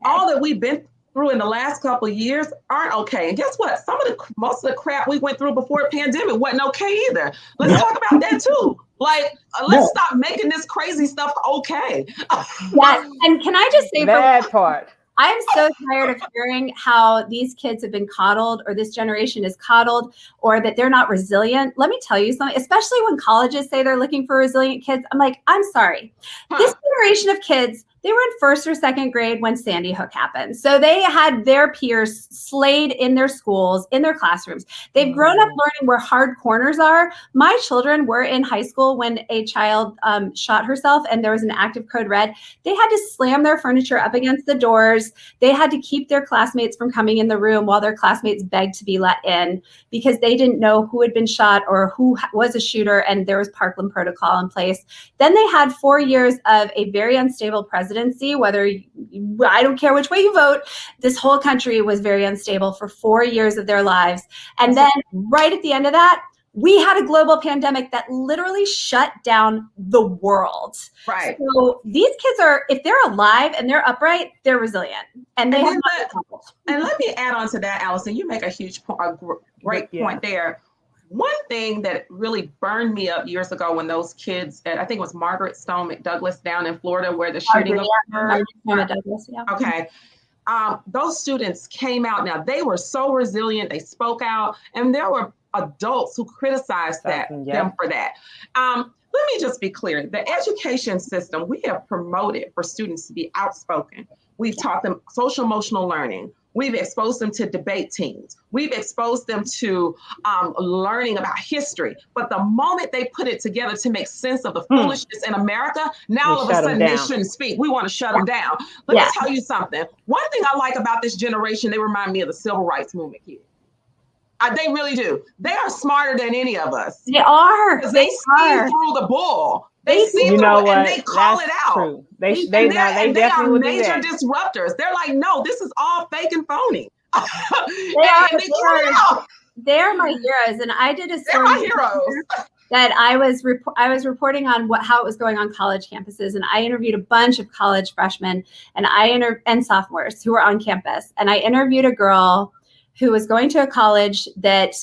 S2: all that we've been through in the last couple of years aren't okay. And guess what? Most of the crap we went through before the pandemic wasn't okay either. Let's talk about that too. Like, let's stop making this crazy stuff okay.
S3: Yes. And can I just say
S1: that part?
S3: I'm so tired of hearing how these kids have been coddled, or this generation is coddled, or that they're not resilient. Let me tell you something, especially when colleges say they're looking for resilient kids. I'm like, I'm sorry. This generation of kids, they were in first or second grade when Sandy Hook happened. So they had their peers slayed in their schools, in their classrooms. They've grown up learning where hard corners are. My children were in high school when a child shot herself and there was an active code red. They had to slam their furniture up against the doors. They had to keep their classmates from coming in the room while their classmates begged to be let in because they didn't know who had been shot or who was a shooter, and there was Parkland protocol in place. Then they had 4 years of a very unstable presidency. Whether I don't care which way you vote, this whole country was very unstable for 4 years of their lives. And then right at the end of that, we had a global pandemic that literally shut down the world.
S2: Right.
S3: So these kids are, if they're alive and they're upright, they're resilient. And they
S2: and let me add on to that, Allison. You make a huge point, a great point there. One thing that really burned me up years ago when those kids, I think it was Margaret Stone McDouglas down in Florida where the shooting occurred. Okay. Those students came out. Now, they were so resilient. They spoke out, and there were adults who criticized them for that. Let me just be clear. The education system, we have promoted for students to be outspoken. We've taught them social emotional learning. We've exposed them to debate teams. We've exposed them to learning about history. But the moment they put it together to make sense of the foolishness in America, now all of a sudden they shouldn't speak. We want to shut them down. Let me tell you something. One thing I like about this generation, they remind me of the civil rights movement kids. They really do. They are smarter than any of us.
S3: They are.
S2: They see through the bull. They see through it and they call it out.
S1: True. They
S2: are major disruptors. They're like, no, this is all fake and phony.
S3: They're my heroes. And I did a story that I was reporting on how it was going on college campuses. And I interviewed a bunch of college freshmen and sophomores who were on campus. And I interviewed a girl who was going to a college that,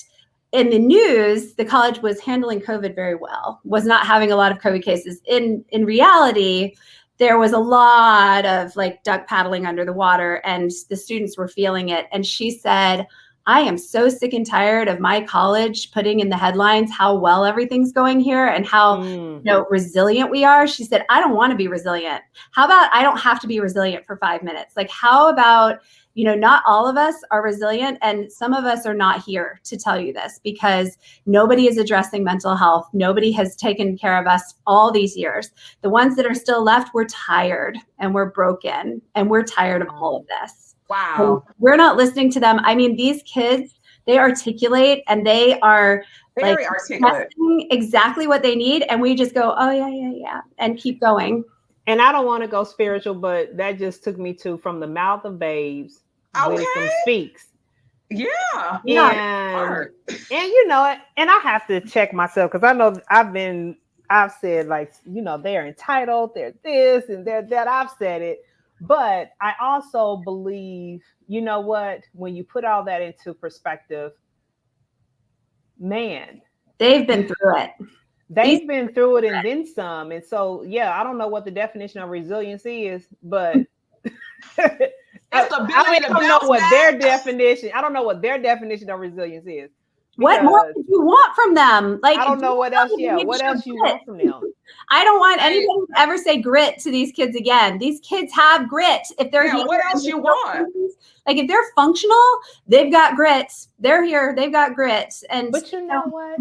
S3: in the news, the college was handling COVID very well, was not having a lot of COVID cases. In reality, there was a lot of like duck paddling under the water, and the students were feeling it. And she said, I am so sick and tired of my college putting in the headlines how well everything's going here and how resilient we are. She said, I don't want to be resilient. How about I don't have to be resilient for 5 minutes? Like, how about, not all of us are resilient, and some of us are not here to tell you this because nobody is addressing mental health. Nobody has taken care of us all these years. The ones that are still left, we're tired and we're broken and we're tired of all of this.
S2: Wow.
S3: And we're not listening to them. I mean, these kids, they articulate and they are
S2: very articulate,
S3: exactly what they need. And we just go, oh yeah, and keep going.
S1: And I don't want to go spiritual, but that just took me to from the mouth of babes, wisdom speaks.
S2: Yeah.
S1: And and I have to check myself because I know I've said like, they're entitled, they're this and they're that. I've said it, but I also believe, when you put all that into perspective, man,
S3: they've been through it.
S1: They've been through it and then some. And so, I don't know what the definition of resiliency is, but I don't know what their definition of resilience is.
S3: What more do you want from them? Like,
S1: I don't know what else. Yeah, what else you want from them?
S3: I don't want anybody to ever say grit to these kids again. These kids have grit. If they're here,
S2: what else you want?
S3: Like, if they're functional, they've got grit. They're here, they've got grit.
S1: But you know what?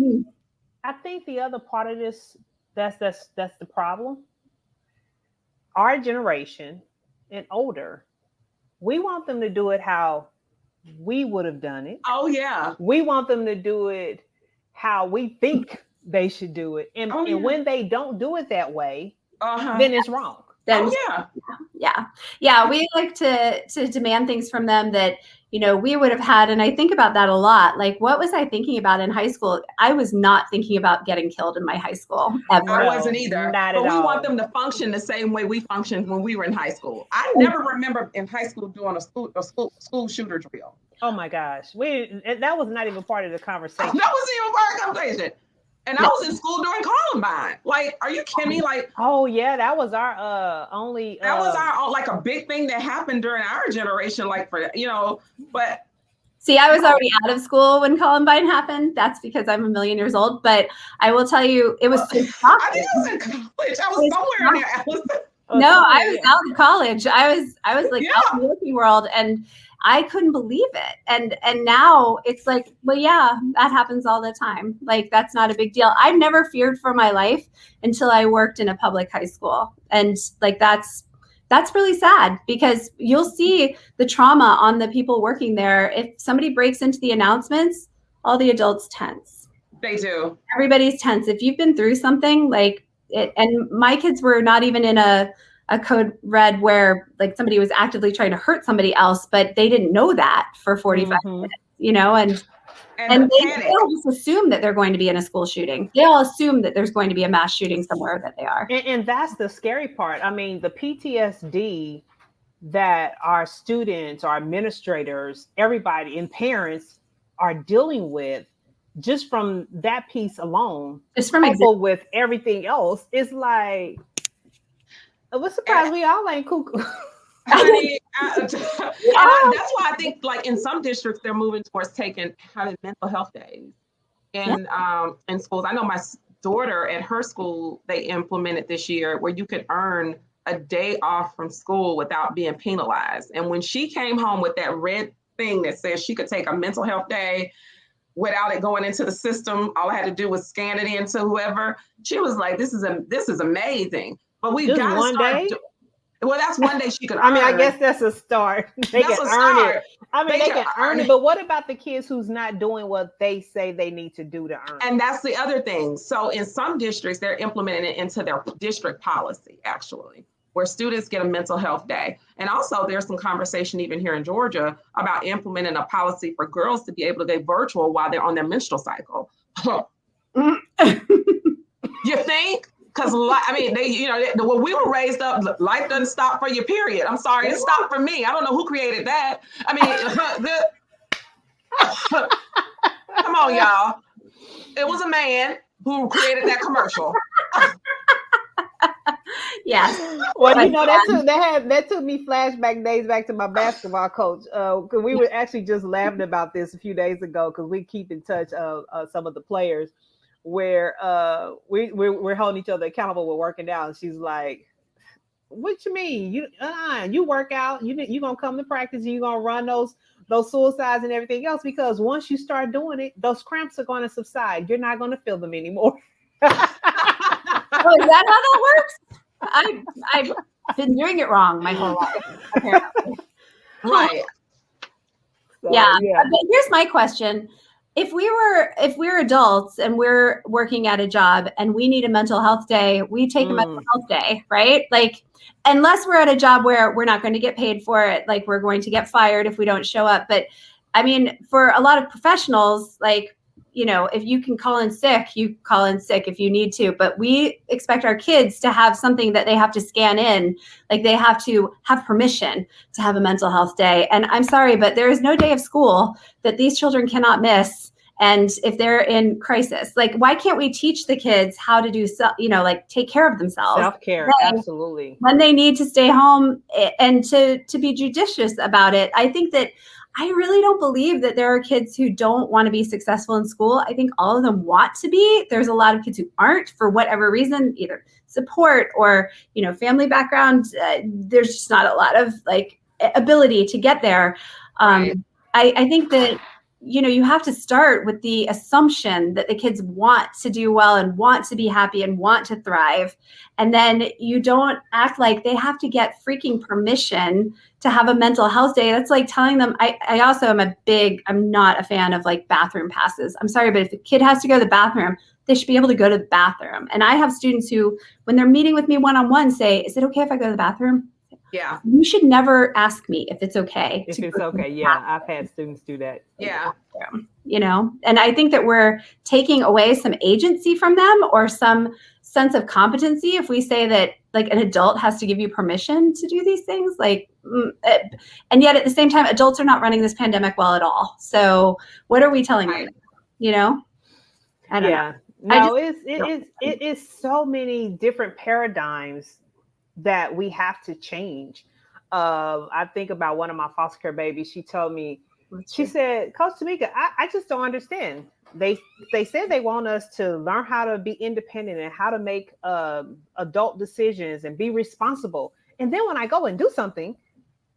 S1: I think the other part of this, that's the problem. Our generation and older, we want them to do it how we would have done it.
S2: Oh yeah.
S1: We want them to do it how we think they should do it. And when they don't do it that way, then it's wrong.
S3: Yeah. We like to demand things from them that, we would have had, and I think about that a lot. Like, what was I thinking about in high school? I was not thinking about getting killed in my high school ever.
S2: I wasn't either.
S1: Not
S2: but
S1: at
S2: we
S1: all.
S2: want them to function the same way we functioned when we were in high school. I never remember in high school doing a school shooter drill.
S1: Oh my gosh, that was not even part of the conversation.
S2: That wasn't even part of the conversation. And I was in school during Columbine. Like, are you kidding me? Like,
S1: oh yeah, that was our only.
S2: That was our like a big thing that happened during our generation. Like but.
S3: See, I was already out of school when Columbine happened. That's because I'm a million years old. But I will tell you, it was so shocking.
S2: I think I was in college. I was somewhere in there, Allison.
S3: No, I was out of college. I was like out in the working world, and I couldn't believe it. And now it's like, well, yeah, that happens all the time. Like, that's not a big deal. I've never feared for my life until I worked in a public high school. And like, that's really sad, because you'll see the trauma on the people working there. If somebody breaks into the announcements, all the adults tense.
S2: They do.
S3: Everybody's tense. If you've been through something like it, and my kids were not even in a code red where like somebody was actively trying to hurt somebody else, but they didn't know that for 45 minutes, and they all just assume that they're going to be in a school shooting. They all assume that there's going to be a mass shooting somewhere that they are.
S1: And that's the scary part. I mean, the PTSD that our students, our administrators, everybody, and parents are dealing with just from that piece alone,
S3: just from
S1: coupled with everything else, is like, we're surprised we all ain't cuckoo.
S2: I mean, that's why I think, like, in some districts, they're moving towards having mental health days in schools. I know my daughter at her school, they implemented this year where you could earn a day off from school without being penalized. And when she came home with that red thing that says she could take a mental health day without it going into the system, all I had to do was scan it into whoever. She was like, "This is amazing." But we got
S1: one day.
S2: Well, that's one day she could earn.
S1: I mean, I guess that's a start. They can earn it. I mean, they can earn it. But what about the kids who's not doing what they say they need to do to earn it?
S2: And that's the other thing. So in some districts, they're implementing it into their district policy, actually, where students get a mental health day. And also there's some conversation even here in Georgia about implementing a policy for girls to be able to go virtual while they're on their menstrual cycle. You think? Because I mean, when we were raised up, life doesn't stop for your period. I'm sorry, it stopped for me. I don't know who created that. I mean, come on, y'all. It was a man who created that commercial.
S3: Yes.
S1: Well, that took me flashback days back to my basketball coach. Because we were actually just laughing about this a few days ago, because we keep in touch some of the players, where we're holding each other accountable. We're working out, and she's like, "What you mean? You work out? You gonna come to practice? And you gonna run those suicides and everything else? Because once you start doing it, those cramps are going to subside. You're not going to feel them anymore."
S3: Oh, is that how that works? I've been doing it wrong my whole life, apparently.
S2: Right.
S3: So, yeah. But here's my question. If we're adults and we're working at a job and we need a mental health day, we take a mental health day, right? Like, unless we're at a job where we're not going to get paid for it, like we're going to get fired if we don't show up. But I mean, for a lot of professionals, like, if you can call in sick, you call in sick if you need to. But we expect our kids to have something that they have to scan in, like they have to have permission to have a mental health day. And I'm sorry, but there is no day of school that these children cannot miss. And if they're in crisis, like, why can't we teach the kids how to do, like take care of themselves?
S1: Self-care, absolutely.
S3: When they need to stay home, and to be judicious about it. I think that I really don't believe that there are kids who don't want to be successful in school. I think all of them want to be. There's a lot of kids who aren't, for whatever reason, either support or, family background. There's just not a lot of like ability to get there.
S2: Right.
S3: I think that, you have to start with the assumption that the kids want to do well and want to be happy and want to thrive. And then you don't act like they have to get freaking permission to have a mental health day. That's like telling them, I also I'm not a fan of like bathroom passes. I'm sorry, but if the kid has to go to the bathroom, they should be able to go to the bathroom. And I have students who, when they're meeting with me one-on-one, say, "Is it okay if I go to the bathroom?"
S2: Yeah.
S3: You should never ask me if it's okay.
S1: If it's okay. Yeah. I've had students do that.
S2: Yeah.
S3: You know, and I think that we're taking away some agency from them or some sense of competency if we say that like an adult has to give you permission to do these things, like, and yet at the same time, adults are not running this pandemic well at all. So what are we telling them? You know, I don't know.
S1: No, it is so many different paradigms that we have to change. I think about one of my foster care babies. She told me, she said, Coach Tamika, I just don't understand. They said they want us to learn how to be independent and how to make adult decisions and be responsible. And then when I go and do something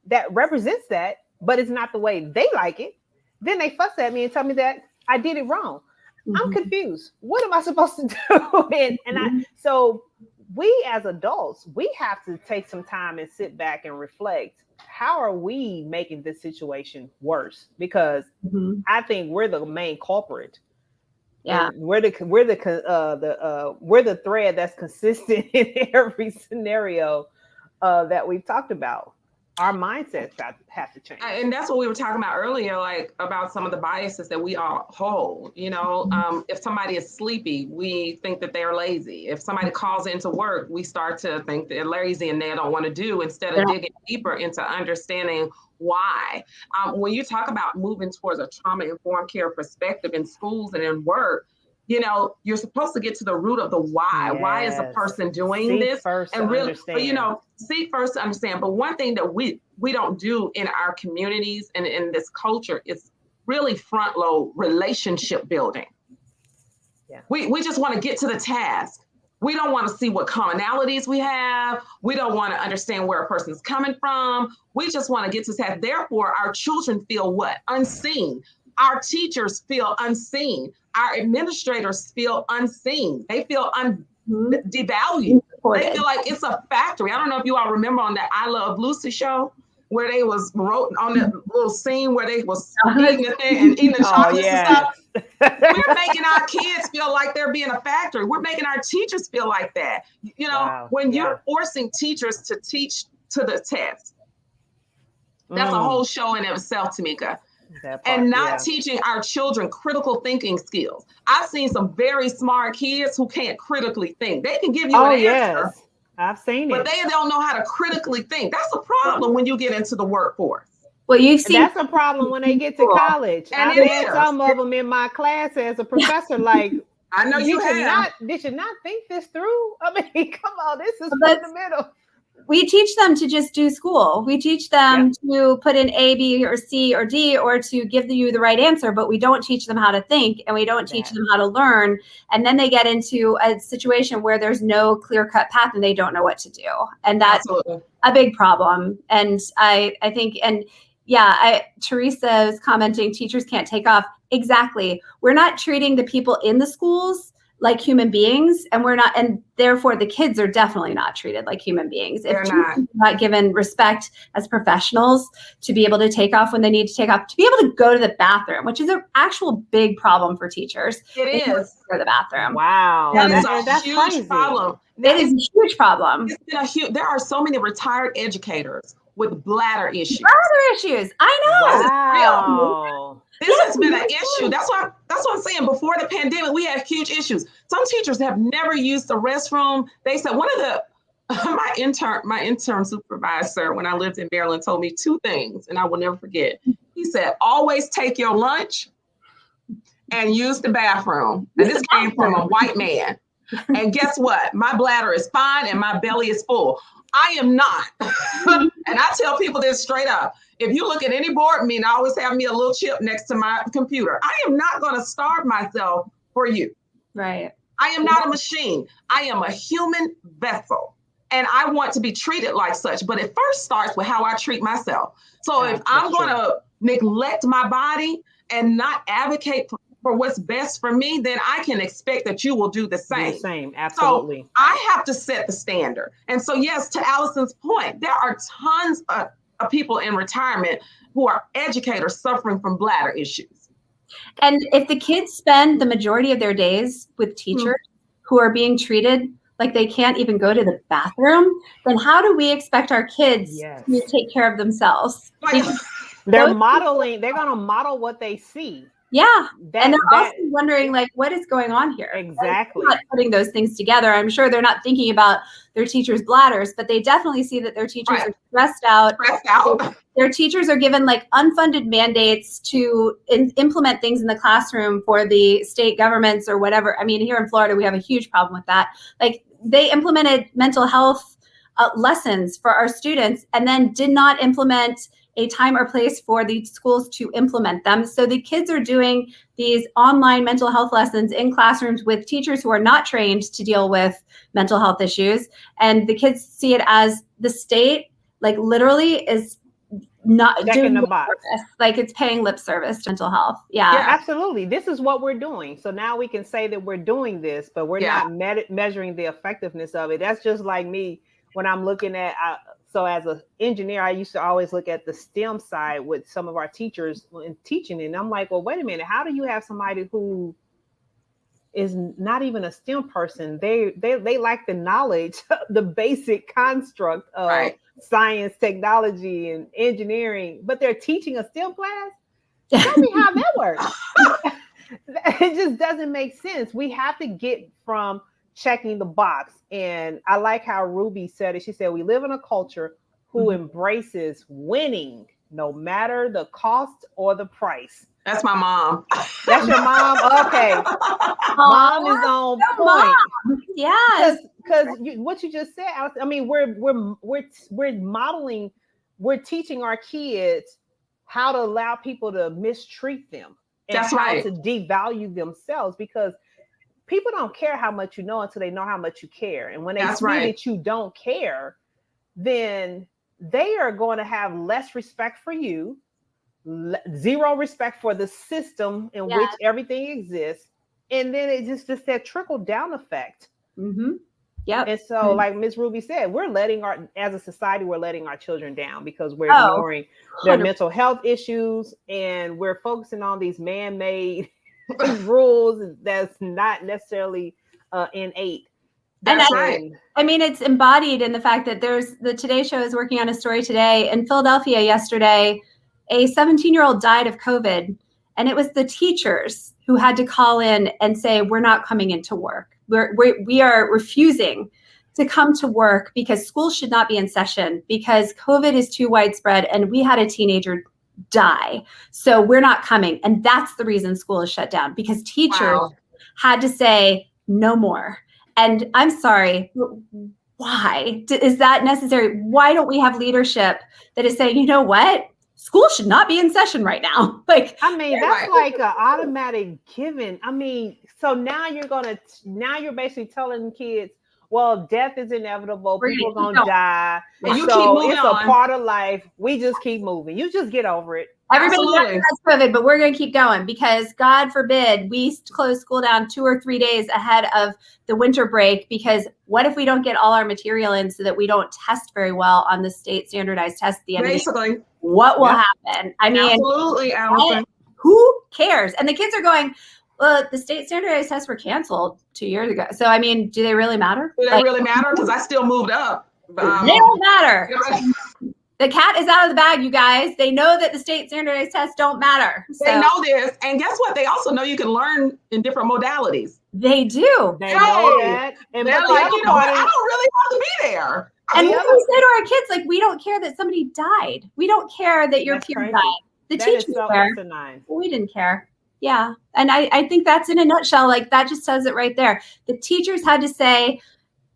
S1: that represents that, but it's not the way they like it, then they fuss at me and tell me that I did it wrong. Mm-hmm. I'm confused. What am I supposed to do? So we as adults, we have to take some time and sit back and reflect. How are we making this situation worse? Because I think we're the main culprit. Yeah, and we're the thread that's consistent in every scenario that we've talked about. Our mindsets have to change.
S2: And that's what we were talking about earlier, like about some of the biases that we all hold. You know, if somebody is sleepy, we think that they're lazy. If somebody calls into work, we start to think they're lazy and they don't want to do, instead of digging deeper into understanding why. When you talk about moving towards a trauma-informed care perspective in schools and in work, you know, you're supposed to get to the root of the why. Yes. Why is a person doing this? And really, but, you know, seek first to understand. But one thing that we don't do in our communities and in this culture is really front load relationship building. Yeah. We just want to get to the task. We don't want to see what commonalities we have. We don't want to understand where a person's coming from. We just want to get to the task. Therefore, our children feel what? Unseen. Our teachers feel unseen. Our administrators feel unseen. They feel devalued. They feel like it's a factory. I don't know if you all remember on that I Love Lucy show where they wrote on that little scene where they was eating the thing and eating the chocolates and stuff. We're making our kids feel like they're being a factory. We're making our teachers feel like that. You know, when you're forcing teachers to teach to the test, that's a whole show in itself, Tamika. And not teaching our children critical thinking skills. I've seen some very smart kids who can't critically think. They can give you an answer.
S1: I've seen it.
S2: But they don't know how to critically think. That's a problem when you get into the workforce.
S3: Well, you've seen
S1: that's a problem when they get to college. And I've had some of them in my class as a professor, like,
S2: I know you have.
S1: Did you not think this through? I mean, come on, this is fundamental.
S3: We teach them to just do school. We teach them to put in A, B, or C, or D, or to give you the right answer, but we don't teach them how to think, and we don't teach them how to learn. And then they get into a situation where there's no clear-cut path and they don't know what to do. And that's a big problem. And I think, and Teresa is commenting, teachers can't take off. Exactly. We're not treating the people in the schools like human beings, and we're not, and therefore the kids are definitely not treated like human beings. If not given respect as professionals to be able to take off when they need to take off, to be able to go to the bathroom, which is an actual big problem for teachers.
S2: It is.
S3: For the bathroom.
S1: Wow.
S2: That's a huge problem.
S3: It is a huge problem.
S2: It's been there are so many retired educators with bladder issues.
S3: I know.
S1: Wow.
S2: This has been an issue. That's what I'm saying. Before the pandemic, we had huge issues. Some teachers have never used the restroom. They said one of the my intern supervisor when I lived in Maryland told me two things, and I will never forget. He said, "Always take your lunch and use the bathroom." And this came from a white man. And guess what? My bladder is fine and my belly is full. I am not. And I tell people this straight up. If you look at any board meeting, I always have me a little chip next to my computer. I am not going to starve myself for you.
S3: Right.
S2: I am not a machine. I am a human vessel. And I want to be treated like such. But it first starts with how I treat myself. So if I'm going to neglect my body and not advocate for what's best for me, then I can expect that you will do the same.
S1: Absolutely.
S2: So I have to set the standard. And so, yes, to Allison's point, there are tons of people in retirement who are educators suffering from bladder issues.
S3: And if the kids spend the majority of their days with teachers who are being treated like they can't even go to the bathroom, then how do we expect our kids to take care of themselves?
S1: They're going to model what they see.
S3: Yeah. And they're also wondering, like, what is going on here?
S1: Exactly.
S3: They're not putting those things together. I'm sure they're not thinking about their teachers' bladders, but they definitely see that their teachers are stressed out. Their teachers are given like unfunded mandates to implement things in the classroom for the state governments or whatever. I mean, here in Florida, we have a huge problem with that. Like, they implemented mental health lessons for our students and then did not implement a time or place for the schools to implement them. So the kids are doing these online mental health lessons in classrooms with teachers who are not trained to deal with mental health issues. And the kids see it as the state, like, literally is not doing the box. Like, it's paying lip service to mental health. Yeah,
S1: absolutely. This is what we're doing. So now we can say that we're doing this, but we're not measuring the effectiveness of it. That's just like me when I'm looking at, so as an engineer, I used to always look at the STEM side with some of our teachers in teaching. And I'm like, well, wait a minute. How do you have somebody who is not even a STEM person? They lack the knowledge, the basic construct of science, technology, and engineering, but they're teaching a STEM class? Tell me how that works. It just doesn't make sense. We have to get from checking the box. And I like how Ruby said it. She said, we live in a culture who embraces winning, no matter the cost or the price.
S2: That's my mom.
S1: That's your mom? Okay. Mom is on point.
S3: Yes.
S1: Because what you just said, I mean, we're modeling, we're teaching our kids how to allow people to mistreat them. And
S2: That's
S1: how
S2: right.
S1: to devalue themselves, because people don't care how much you know until they know how much you care. And when they see that you don't care, then they are going to have less respect for you, zero respect for the system in which everything exists. And then it just that trickle down effect.
S3: Mm-hmm. Yep.
S1: And so, like Ms. Ruby said, as a society, we're letting our children down because we're ignoring their mental health issues, and we're focusing on these man-made rules that's not necessarily innate.
S2: That's right.
S3: I mean, it's embodied in the fact that the Today Show is working on a story today. In Philadelphia yesterday, a 17-year-old died of COVID, and it was the teachers who had to call in and say, we're not coming into work. We are refusing to come to work because school should not be in session because COVID is too widespread, and we had a teenager die. So we're not coming. And that's the reason school is shut down, because teachers had to say no more. And I'm sorry, why is that necessary? Why don't we have leadership that is saying, you know what? School should not be in session right now. Like,
S1: I mean, that's like an automatic given. I mean, so now you're basically telling kids, well, death is inevitable. People are going to die.
S2: And you
S1: so
S2: keep moving
S1: it's
S2: on.
S1: A part of life. We just keep moving. You just get over it.
S3: Everybody has COVID, but we're going to keep going because God forbid we close school down 2 or 3 days ahead of the winter break, because what if we don't get all our material in so that we don't test very well on the state standardized test at the end of the year? What will happen? I mean,
S2: absolutely, Allison.
S3: Who cares? And the kids are going, well, the state standardized tests were canceled 2 years ago. So, I mean, do they really matter?
S2: Do they really matter? Because I still moved up.
S3: They don't matter. The cat is out of the bag, you guys. They know that the state standardized tests don't matter. So.
S2: They know this. And guess what? They also know you can learn in different modalities.
S3: They do.
S1: They know that.
S2: And they're like, you know what? I don't really have to be there.
S3: And we say to our kids, like, we don't care that somebody died. We don't care that your kid died. The teachers care. We didn't care. Yeah. And I think that's in a nutshell. Like, that just says it right there. The teachers had to say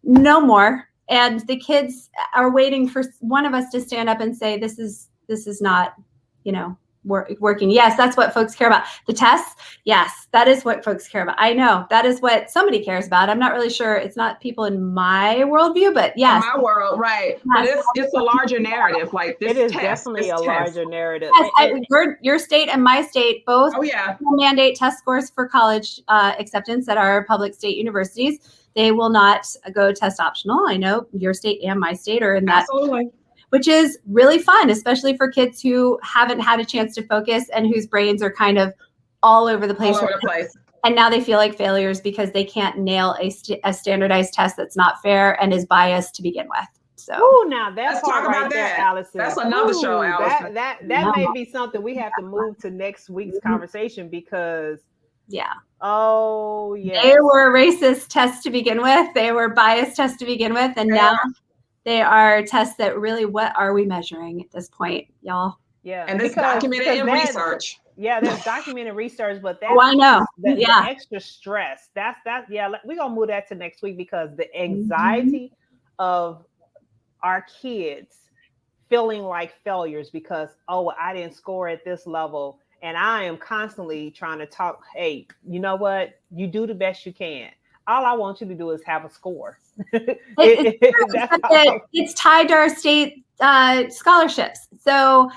S3: no more. And the kids are waiting for one of us to stand up and say, this is not, working. Yes, that's what folks care about. The tests. Yes, that is what folks care about. I know that is what somebody cares about. I'm not really sure. It's not people in my worldview, but yes.
S2: In my world, right. But it's a larger narrative. Like this.
S1: It is definitely a larger narrative.
S3: Yes, your state and my state both mandate test scores for college acceptance at our public state universities. They will not go test optional. I know your state and my state are in that.
S2: Absolutely.
S3: Which is really fun, especially for kids who haven't had a chance to focus and whose brains are kind of all over the place. And now they feel like failures because they can't nail a standardized test that's not fair and is biased to begin with. So,
S1: now that
S2: Let's
S1: part
S2: talk
S1: right
S2: about
S1: there,
S2: that.
S1: Allison.
S2: That's another show, Allison.
S1: That
S3: Yeah.
S1: may be something we have to move to next week's conversation because
S3: yeah.
S1: oh yeah,
S3: They were racist tests to begin with. They were biased tests to begin with. And now they are tests that really, what are we measuring at this point, y'all?
S1: Yeah.
S2: And this documented in research.
S1: Yeah, there's documented research, but that
S3: I know.
S1: the extra stress. That's yeah. We're gonna move that to next week because the anxiety of our kids feeling like failures because I didn't score at this level, and I am constantly trying to talk. Hey, you know what? You do the best you can. All I want you to do is have a score.
S3: It's tied to our state scholarships. So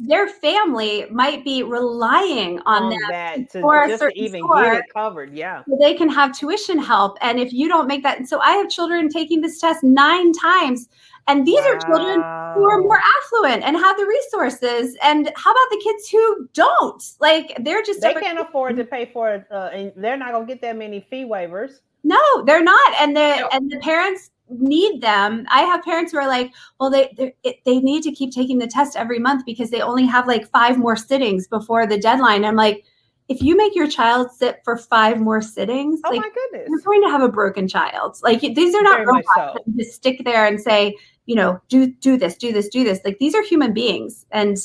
S3: their family might be relying on that
S1: to even get it covered. Yeah.
S3: So they can have tuition help. And if you don't make that, so I have children taking this test 9 times. And these are children who are more affluent and have the resources. And how about the kids who don't? Like they
S1: can't afford to pay for it, and they're not gonna get that many fee waivers.
S3: No, they're not. And the parents need them. I have parents who are like, well, they need to keep taking the test every month because they only have like 5 more sittings before the deadline. I'm like, if you make your child sit for 5 more sittings,
S1: my goodness,
S3: you're going to have a broken child. Like these are not robots that just stick there and say, do this. Like these are human beings, and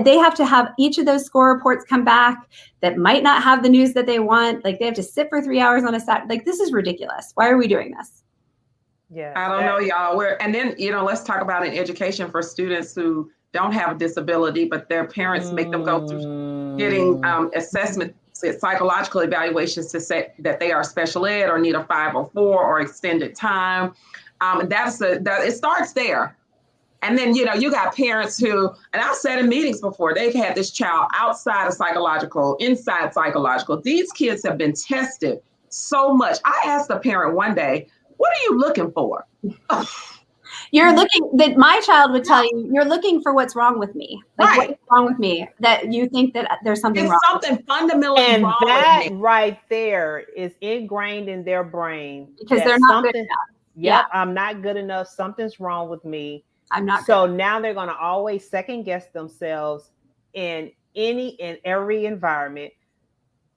S3: they have to have each of those score reports come back that might not have the news that they want. Like they have to sit for 3 hours on a Saturday. Like this is ridiculous. Why are we doing this?
S2: Yeah, I don't know, y'all. And then let's talk about an education for students who don't have a disability, but their parents make them go through getting assessment, psychological evaluations to say that they are special ed or need a 504 or extended time. It starts there. And then, you got parents who, and I've said in meetings before, they've had this child outside of psychological, inside psychological. These kids have been tested so much. I asked a parent one day, what are you looking for?
S3: You're looking, that my child would tell you, you're looking for what's wrong with me. Like what's wrong with me that you think that there's something wrong.
S2: Something fundamentally
S1: and
S2: wrong
S1: that
S2: with me.
S1: Right there is ingrained in their brain.
S3: Because they're not good enough.
S1: Yeah, I'm not good enough. Something's wrong with me.
S3: I'm not.
S1: So now they're going to always second guess themselves in any and every environment.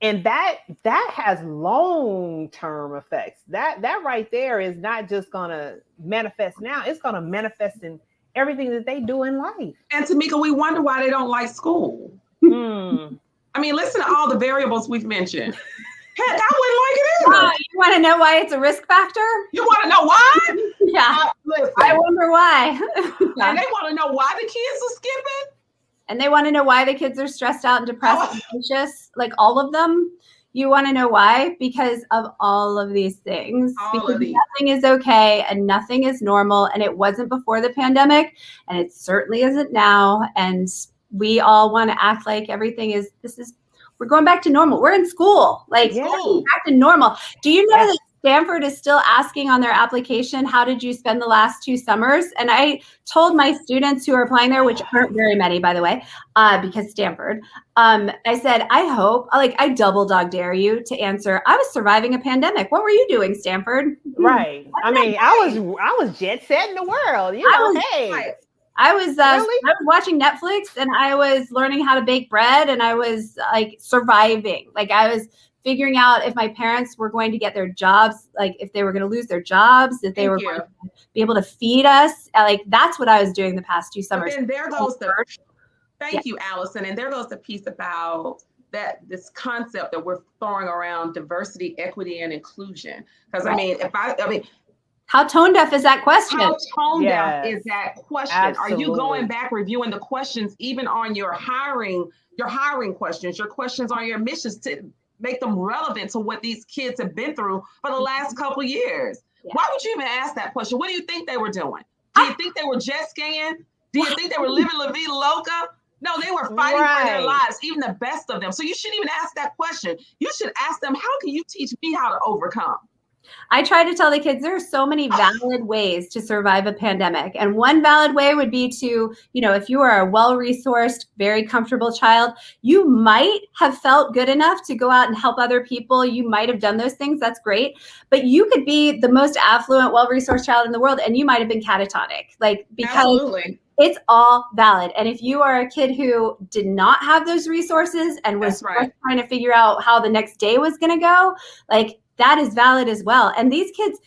S1: And that has long-term effects. That right there is not just going to manifest now. It's going to manifest in everything that they do in life.
S2: And Tamika, we wonder why they don't like school. I mean, listen to all the variables we've mentioned. Heck, I wouldn't like it either.
S3: You want to know why it's a risk factor?
S2: You want to know why?
S3: Yeah.
S2: Listen.
S3: I wonder why.
S2: And they want to know why the kids are skipping.
S3: And they want to know why the kids are stressed out and depressed and anxious, like all of them. You want to know why? Because of all of these things. Nothing is okay and nothing is normal. And it wasn't before the pandemic. And it certainly isn't now. And we all want to act like everything is, we're going back to normal. We're in school. Like, we're going back to normal. Do you know that Stanford is still asking on their application, how did you spend the last 2 summers? And I told my students who are applying there, which aren't very many, by the way, because Stanford, I said, I hope, I double dog dare you to answer, I was surviving a pandemic. What were you doing, Stanford?
S1: Right. I mean, I was jet setting the world.
S3: I was watching Netflix and I was learning how to bake bread and I was surviving. I was figuring out if my parents were going to get their jobs, if they were going to lose their jobs, if they were going to be able to feed us. That's what I was doing the past 2 summers.
S2: And there goes thank you, Allison. And there goes the piece about this concept that we're throwing around diversity, equity, and inclusion. Because
S3: how tone deaf is that question?
S2: How tone deaf is that question?
S1: Absolutely.
S2: Are you going back reviewing the questions, even on your hiring questions, your questions on your missions to make them relevant to what these kids have been through for the last couple of years? Yeah. Why would you even ask that question? What do you think they were doing? Do you think they were jet skiing? Do you think they were living La Vida Loca? No, they were fighting for their lives, even the best of them. So you shouldn't even ask that question. You should ask them, how can you teach me how to overcome?
S3: I try to tell the kids there are so many valid ways to survive a pandemic. And one valid way would be to, if you are a well-resourced, very comfortable child, you might have felt good enough to go out and help other people. You might have done those things. That's great. But you could be the most affluent, well-resourced child in the world, and you might have been catatonic. Because
S2: Absolutely.
S3: it's all valid. And if you are a kid who did not have those resources and was
S2: right.
S3: trying to figure out how the next day was going to go, that is valid as well. And these kids,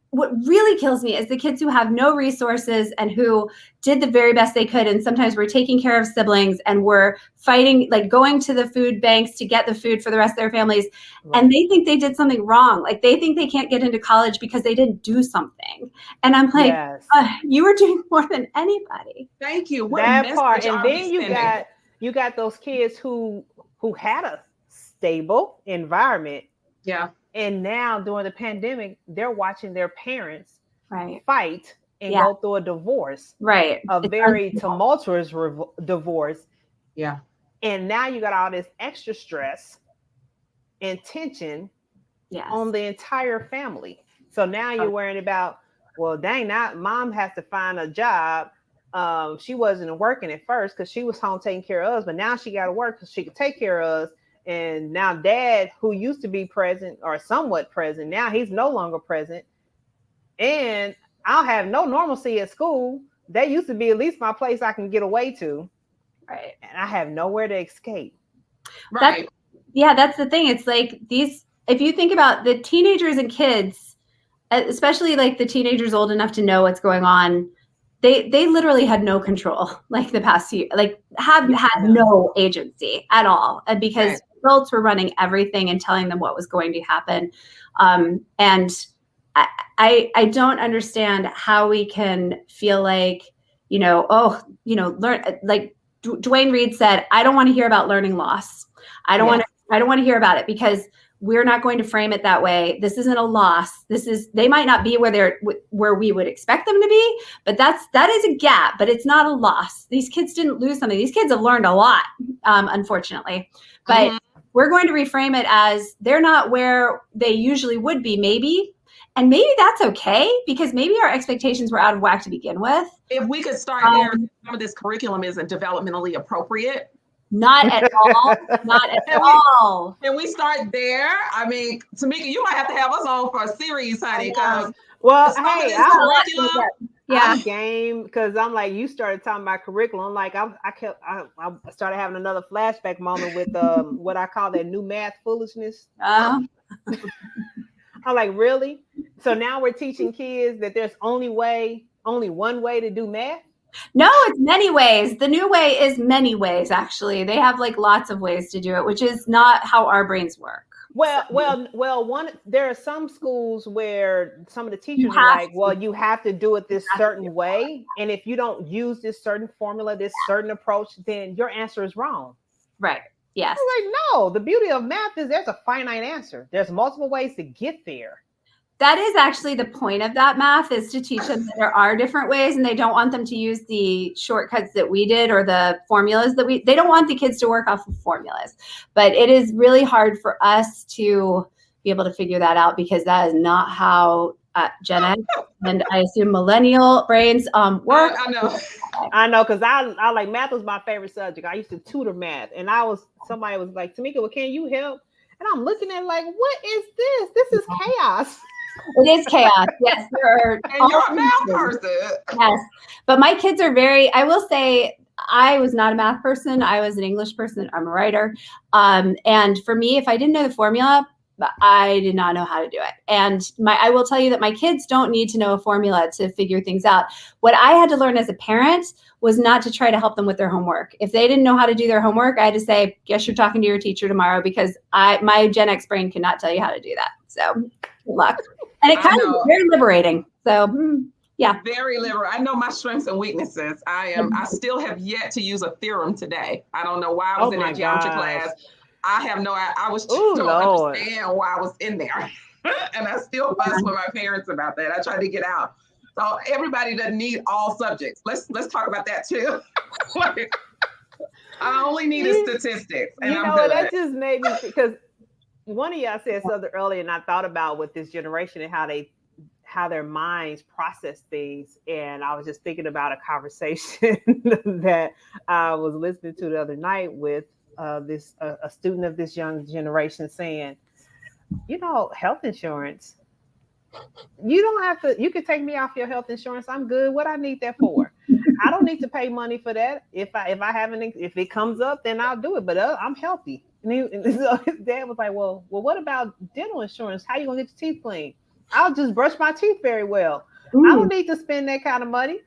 S3: what really kills me is the kids who have no resources and who did the very best they could. And sometimes were taking care of siblings and were fighting, going to the food banks to get the food for the rest of their families. Right. And they think they did something wrong. They think they can't get into college because they didn't do something. And I'm like, yes. You were doing more than anybody.
S2: Thank you.
S1: That part. And then you got those kids who had a stable environment.
S2: Yeah.
S1: And now during the pandemic, they're watching their parents fight and
S3: Yeah.
S1: go through a divorce.
S3: Right.
S1: A very tumultuous divorce.
S2: Yeah.
S1: And now you got all this extra stress and tension on the entire family. So now you're worrying about, well, dang, now mom has to find a job. She wasn't working at first because she was home taking care of us, but now she got to work because she could take care of us. And now dad, who used to be present or somewhat present, now he's no longer present. And I'll have no normalcy at school. That used to be at least my place I can get away to.
S3: Right.
S1: And I have nowhere to escape.
S2: Right.
S3: That's the thing. It's if you think about the teenagers and kids, especially the teenagers old enough to know what's going on, they literally had no control the past year, have had no agency at all. And because adults were running everything and telling them what was going to happen. And I don't understand how we can feel learn, Dwayne Reed said, I don't want to hear about learning loss. I don't want to hear about it because we're not going to frame it that way. This isn't a loss. They might not be where we would expect them to be, but that is a gap, but it's not a loss. These kids didn't lose something. These kids have learned a lot, unfortunately, but we're going to reframe it as they're not where they usually would be, maybe. And maybe that's okay because maybe our expectations were out of whack to begin with.
S2: If we could start there, some of this curriculum isn't developmentally appropriate.
S3: Not at all. Not at all.
S2: Can we start there? I mean, Tamika, you might have to have us on for a series, honey.
S1: Well, hey,
S3: I'm
S1: game because I'm you started talking about curriculum. I started having another flashback moment with what I call that new math foolishness. I'm really? So now we're teaching kids that there's only one way to do math?
S3: No, it's many ways. The new way is many ways, actually. They have lots of ways to do it, which is not how our brains work.
S1: Well, there are some schools where some of the teachers are you have to do it this certain way. And if you don't use this certain formula, this certain approach, then your answer is wrong.
S3: Right. Yes.
S1: I'm no, the beauty of math is there's a finite answer. There's multiple ways to get there.
S3: That is actually the point of that math, is to teach them that there are different ways, and they don't want them to use the shortcuts that we did or the formulas they don't want the kids to work off of formulas. But it is really hard for us to be able to figure that out because that is not how Gen X and I assume millennial brains work.
S2: I know
S1: because I math was my favorite subject. I used to tutor math, and somebody was like, Tamika, well, can you help? And I'm looking at what is this? This is chaos.
S3: It is chaos. Yes,
S2: and you're a math person.
S3: Yes, but my kids are I will say, I was not a math person. I was an English person. I'm a writer. And for me, if I didn't know the formula, I did not know how to do it. And I will tell you that my kids don't need to know a formula to figure things out. What I had to learn as a parent was not to try to help them with their homework. If they didn't know how to do their homework, I had to say, guess you're talking to your teacher tomorrow, because my Gen X brain cannot tell you how to do that. So good luck. And it kind of very liberating. So yeah.
S2: Very liberal. I know my strengths and weaknesses. I still have yet to use a theorem today. I don't know why I was in that geometry class. I was trying to understand why I was in there. And I still fuss with my parents about that. I tried to get out. So everybody doesn't need all subjects. Let's talk about that too. I only needed statistics. And I'm good.
S1: That just made me, because One of y'all said something earlier, and I thought about with this generation and how their minds process things. And I was just thinking about a conversation that I was listening to the other night with a student of this young generation saying, health insurance. You don't have to. You can take me off your health insurance. I'm good. What I need that for? I don't need to pay money for that. If it comes up, then I'll do it. But I'm healthy. And so his dad was like, well, what about dental insurance? How you gonna get your teeth clean? I'll just brush my teeth very well. I don't need to spend that kind of money.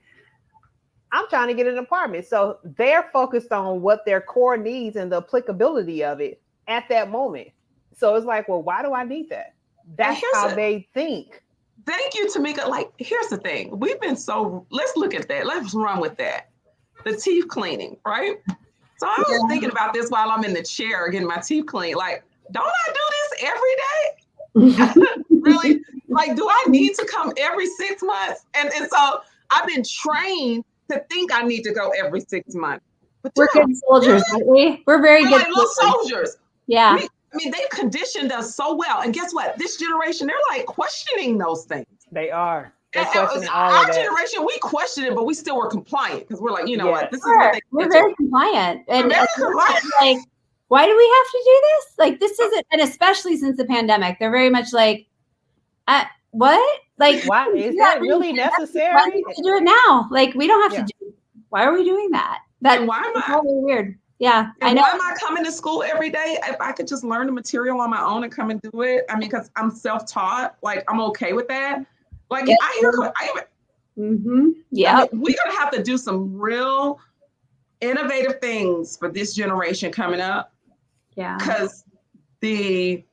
S1: I'm trying to get an apartment. So they're focused on what their core needs and the applicability of it at that moment. So it's like, well, why do I need that? That's how they think.
S2: Thank you, Tamika. Like, here's the thing. Let's look at that. Let's run with that. The teeth cleaning, right? So I was thinking about this while I'm in the chair getting my teeth cleaned. Like, don't I do this every day? Really? Like, do I need to come every 6 months? And so I've been trained to think I need to go every 6 months. But
S3: we're good soldiers, aren't we? We're very good
S2: like little soldiers.
S3: Yeah.
S2: I mean, they've conditioned us so well. And guess what? This generation, they're like questioning those things.
S1: They are.
S2: Our generation, we question it, but we still were compliant because we're like, what? This is what
S3: we're very compliant. And like, why do we have to do this? Like, this isn't, and especially since the pandemic, they're very much like, what? Like,
S1: why is that really necessary?
S3: Why do we have to do it now? Like, we don't have to do it. Why are we doing that? That's totally weird. Yeah,
S2: I know. Why am I coming to school every day? If I could just learn the material on my own and come and do it. I mean, because I'm self-taught, like I'm okay with that. Like I hear,
S3: yeah,
S2: we're gonna have to do some real innovative things for this generation coming up.
S3: Yeah,
S2: because it's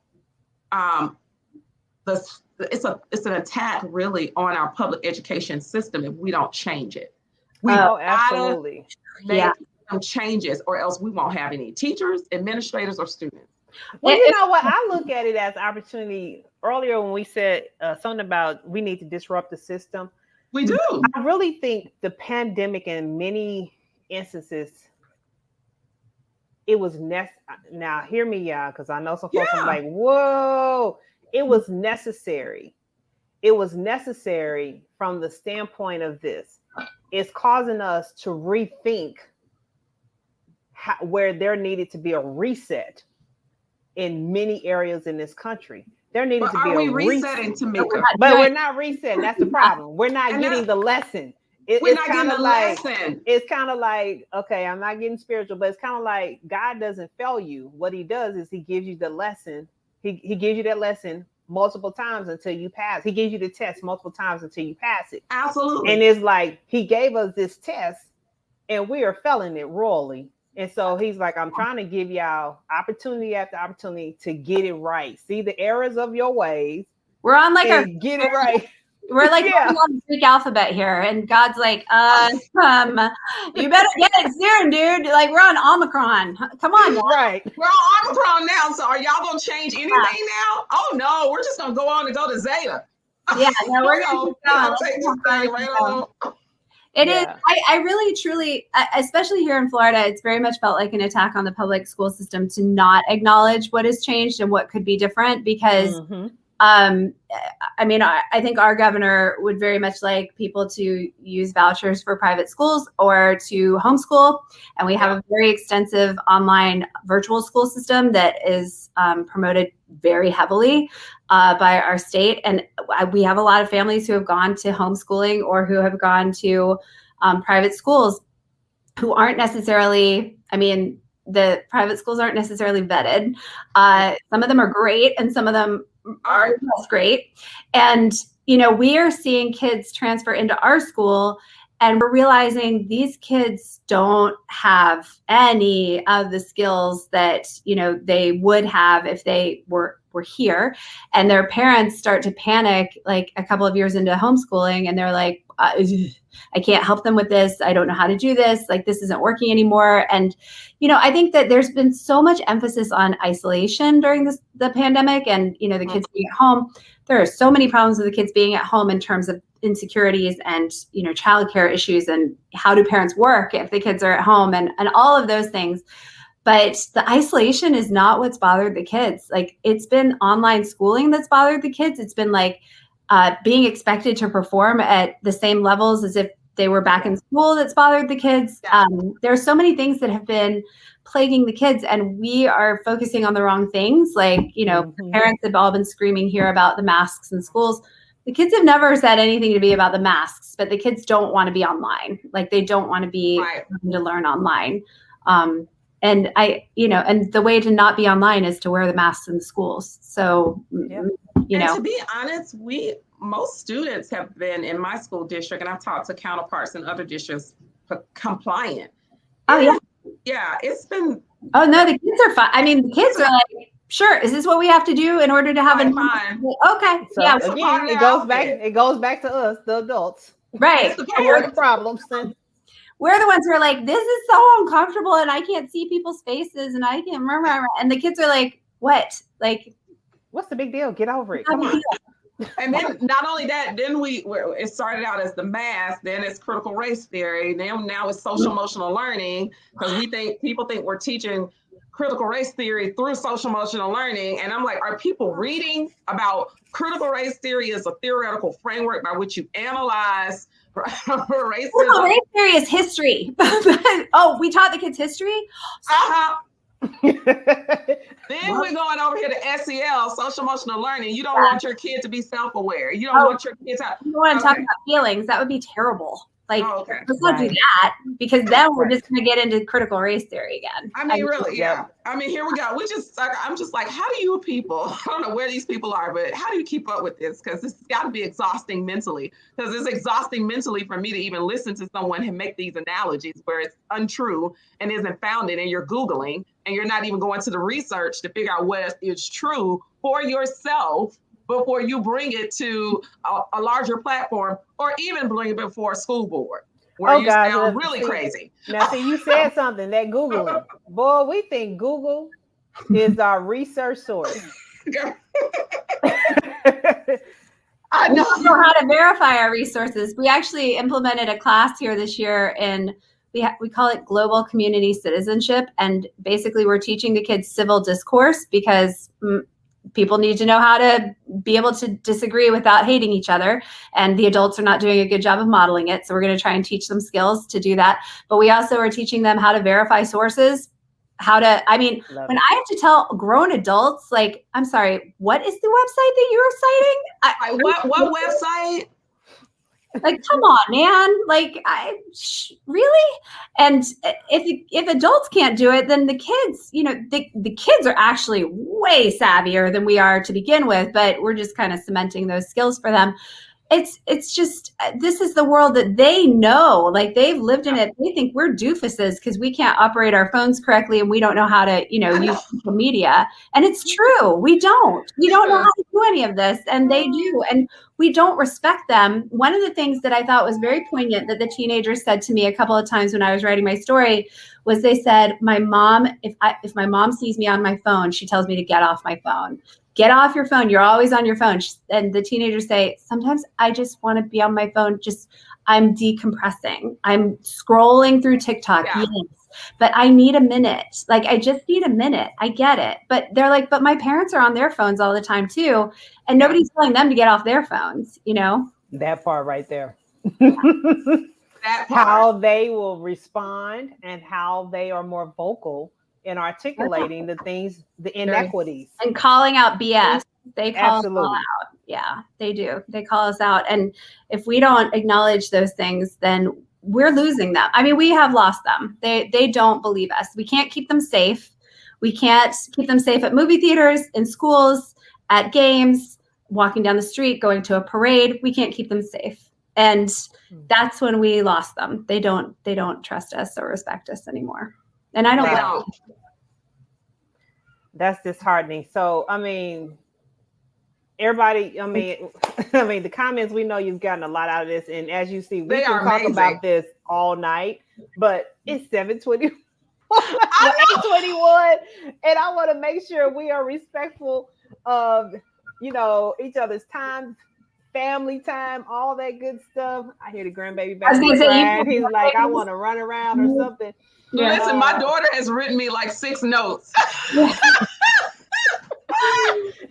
S2: an attack really on our public education system if we don't change it.
S1: Absolutely.
S2: Some changes, or else we won't have any teachers, administrators, or students.
S1: Well, you know what? I look at it as opportunity. Earlier when we said something about we need to disrupt the system.
S2: We do.
S1: I really think the pandemic in many instances, it was now hear me, y'all, because I know some folks are like, whoa, it was necessary. It was necessary from the standpoint of this. It's causing us to rethink where there needed to be a reset in many areas in this country. There needed to be a
S2: resetting, Tamika.
S1: But we're not resetting. That's the problem. We're not getting the lesson.
S2: We're not getting the lesson.
S1: It's kind of like, okay, I'm not getting spiritual, but it's kind of like God doesn't fail you. What he does is he gives you the lesson. He gives you that lesson multiple times until you pass. He gives you the test multiple times until you pass it.
S2: Absolutely.
S1: And it's like he gave us this test and we are failing it royally. And so he's like, I'm trying to give y'all opportunity after opportunity to get it right. See the errors of your ways.
S3: We're on like
S1: get it right.
S3: We're like on the Greek alphabet here. And God's like, you better get it soon, dude. Like, we're on Omicron. Come on.
S1: Right.
S2: We're on Omicron now. So are y'all going to change anything now? Oh, no. We're just going to go on and go to Zeta.
S3: Yeah. No, we're going to
S2: take this thing right on.
S3: It is. I really, truly, especially here in Florida, it's very much felt like an attack on the public school system to not acknowledge what has changed and what could be different because, I mean, I think our governor would very much like people to use vouchers for private schools or to homeschool. And we have a very extensive online virtual school system that is promoted very heavily by our state. And we have a lot of families who have gone to homeschooling or who have gone to private schools who aren't necessarily, I mean, the private schools aren't necessarily vetted. Some of them are great and some of them are less great. And, you know, we are seeing kids transfer into our school and we're realizing these kids don't have any of the skills that, you know, they would have if they were here. And their parents start to panic like a couple of years into homeschooling and they're like, I can't help them with this. I don't know how to do this. Like, this isn't working anymore. And, you know, I think that there's been so much emphasis on isolation during the pandemic and, you know, the kids being at home. There are so many problems with the kids being at home in terms of insecurities and, you know, childcare issues and how do parents work if the kids are at home and all of those things. But the isolation is not what's bothered the kids. Like, it's been online schooling that's bothered the kids. It's been like being expected to perform at the same levels as if they were back in school that's bothered the kids. There are so many things that have been plaguing the kids, and we are focusing on the wrong things. Like, parents have all been screaming here about the masks in schools. The kids have never said anything to me about the masks, but the kids don't want to be online. Like, they don't want to be having to learn online. And and the way to not be online is to wear the masks in the schools. So,
S2: and to be honest, most students have been in my school district, and I've talked to counterparts in other districts, compliant. Yeah, it's been.
S3: Oh no, the kids are fine. I mean, the kids are like, sure. Is this what we have to do in order to have a fine? Okay,
S1: so again, it goes back to us, the adults,
S3: right?
S1: We're the problems.
S3: We're the ones who are like, this is so uncomfortable, and I can't see people's faces, and I can't remember. And the kids are like, what? Like,
S1: what's the big deal? Get over it. Come on.
S2: And then not only that, then it started out as the math, then it's critical race theory, now it's social emotional learning, because people think we're teaching critical race theory through social emotional learning. And I'm like, are people reading about critical race theory as a theoretical framework by which you analyze racism?
S3: Critical race theory is history. Oh, we taught the kids history?
S2: Then we're going over here to SEL, social emotional learning. You don't want your kid to be self-aware. You don't want your kids to.
S3: You want to talk about feelings? That would be terrible. Like, let's not do that, because then we're just going to get into critical race theory again.
S2: I mean, really, yeah. I mean, here we go. I'm just like, how do you people, I don't know where these people are, but how do you keep up with this? Because this has got to be exhausting mentally. Because it's exhausting mentally for me to even listen to someone and make these analogies where it's untrue and isn't founded, and you're Googling and you're not even going to the research to figure out what is true for yourself before you bring it to a larger platform, or even bring it before a school board, where you sound really crazy.
S1: Now, see, you said something, that Googling. Boy, we think Google is our research source.
S3: I know how to verify our resources. We actually implemented a class here this year, and we call it global community citizenship. And basically, we're teaching the kids civil discourse, because people need to know how to be able to disagree without hating each other. And the adults are not doing a good job of modeling it. So we're going to try and teach them skills to do that. But we also are teaching them how to verify sources, when I have to tell grown adults, like, I'm sorry, what is the website that you are citing?
S2: What website?
S3: Like, come on, man. Like, really? And if adults can't do it, then the kids, the kids are actually way savvier than we are to begin with, but we're just kind of cementing those skills for them. It's just, this is the world that they know. Like, they've lived in it. They think we're doofuses because we can't operate our phones correctly and we don't know how to, use social media. And it's true. We don't know how to do any of this, and they do. And we don't respect them. One of the things that I thought was very poignant that the teenagers said to me a couple of times when I was writing my story was, they said, my mom, if my mom sees me on my phone, she tells me to get off my phone. Get off your phone. You're always on your phone. And the teenagers say, sometimes I just want to be on my phone. I'm decompressing. I'm scrolling through TikTok. Yeah. Yes, but I need a minute. Like, I just need a minute. I get it. But they're like, but my parents are on their phones all the time too. And nobody's telling them to get off their phones,
S1: That part right there.
S2: That part.
S1: How they will respond and how they are more vocal in articulating the things, the inequities.
S3: And calling out BS. They call us all out. Yeah, they do. They call us out. And if we don't acknowledge those things, then we're losing them. I mean, we have lost them. They don't believe us. We can't keep them safe. We can't keep them safe at movie theaters, in schools, at games, walking down the street, going to a parade. We can't keep them safe. And that's when we lost them. They don't trust us or respect us anymore. And I don't.
S1: That's disheartening. So, I mean, everybody, the comments, we know you've gotten a lot out of this. And as you see, we can talk about this all night, but it's 7:21. 8:21. And I want to make sure we are respectful of, each other's time. family time, all that good stuff. I hear the grandbaby
S3: I was
S1: baby
S3: gonna say,
S1: crying. He's like, I want to run around or something.
S3: Yeah.
S2: Listen, my daughter has written me like 6 notes.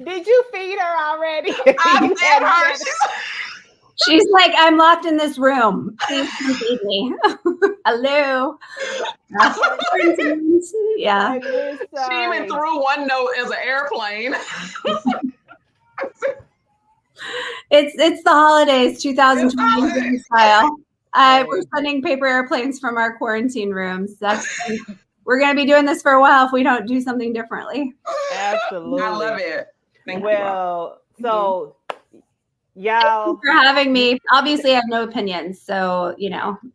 S1: Did you feed her already?
S2: I fed her.
S3: She's like, I'm locked in this room. Please come feed me. Hello. Yeah.
S2: She even threw one note as an airplane.
S3: It's the holidays, 2020 style. We're sending paper airplanes from our quarantine rooms. We're going to be doing this for a while if we don't do something differently.
S1: Absolutely.
S2: I love it. Thank
S1: you. So y'all,
S3: thank you for having me. Obviously, I have no opinions, so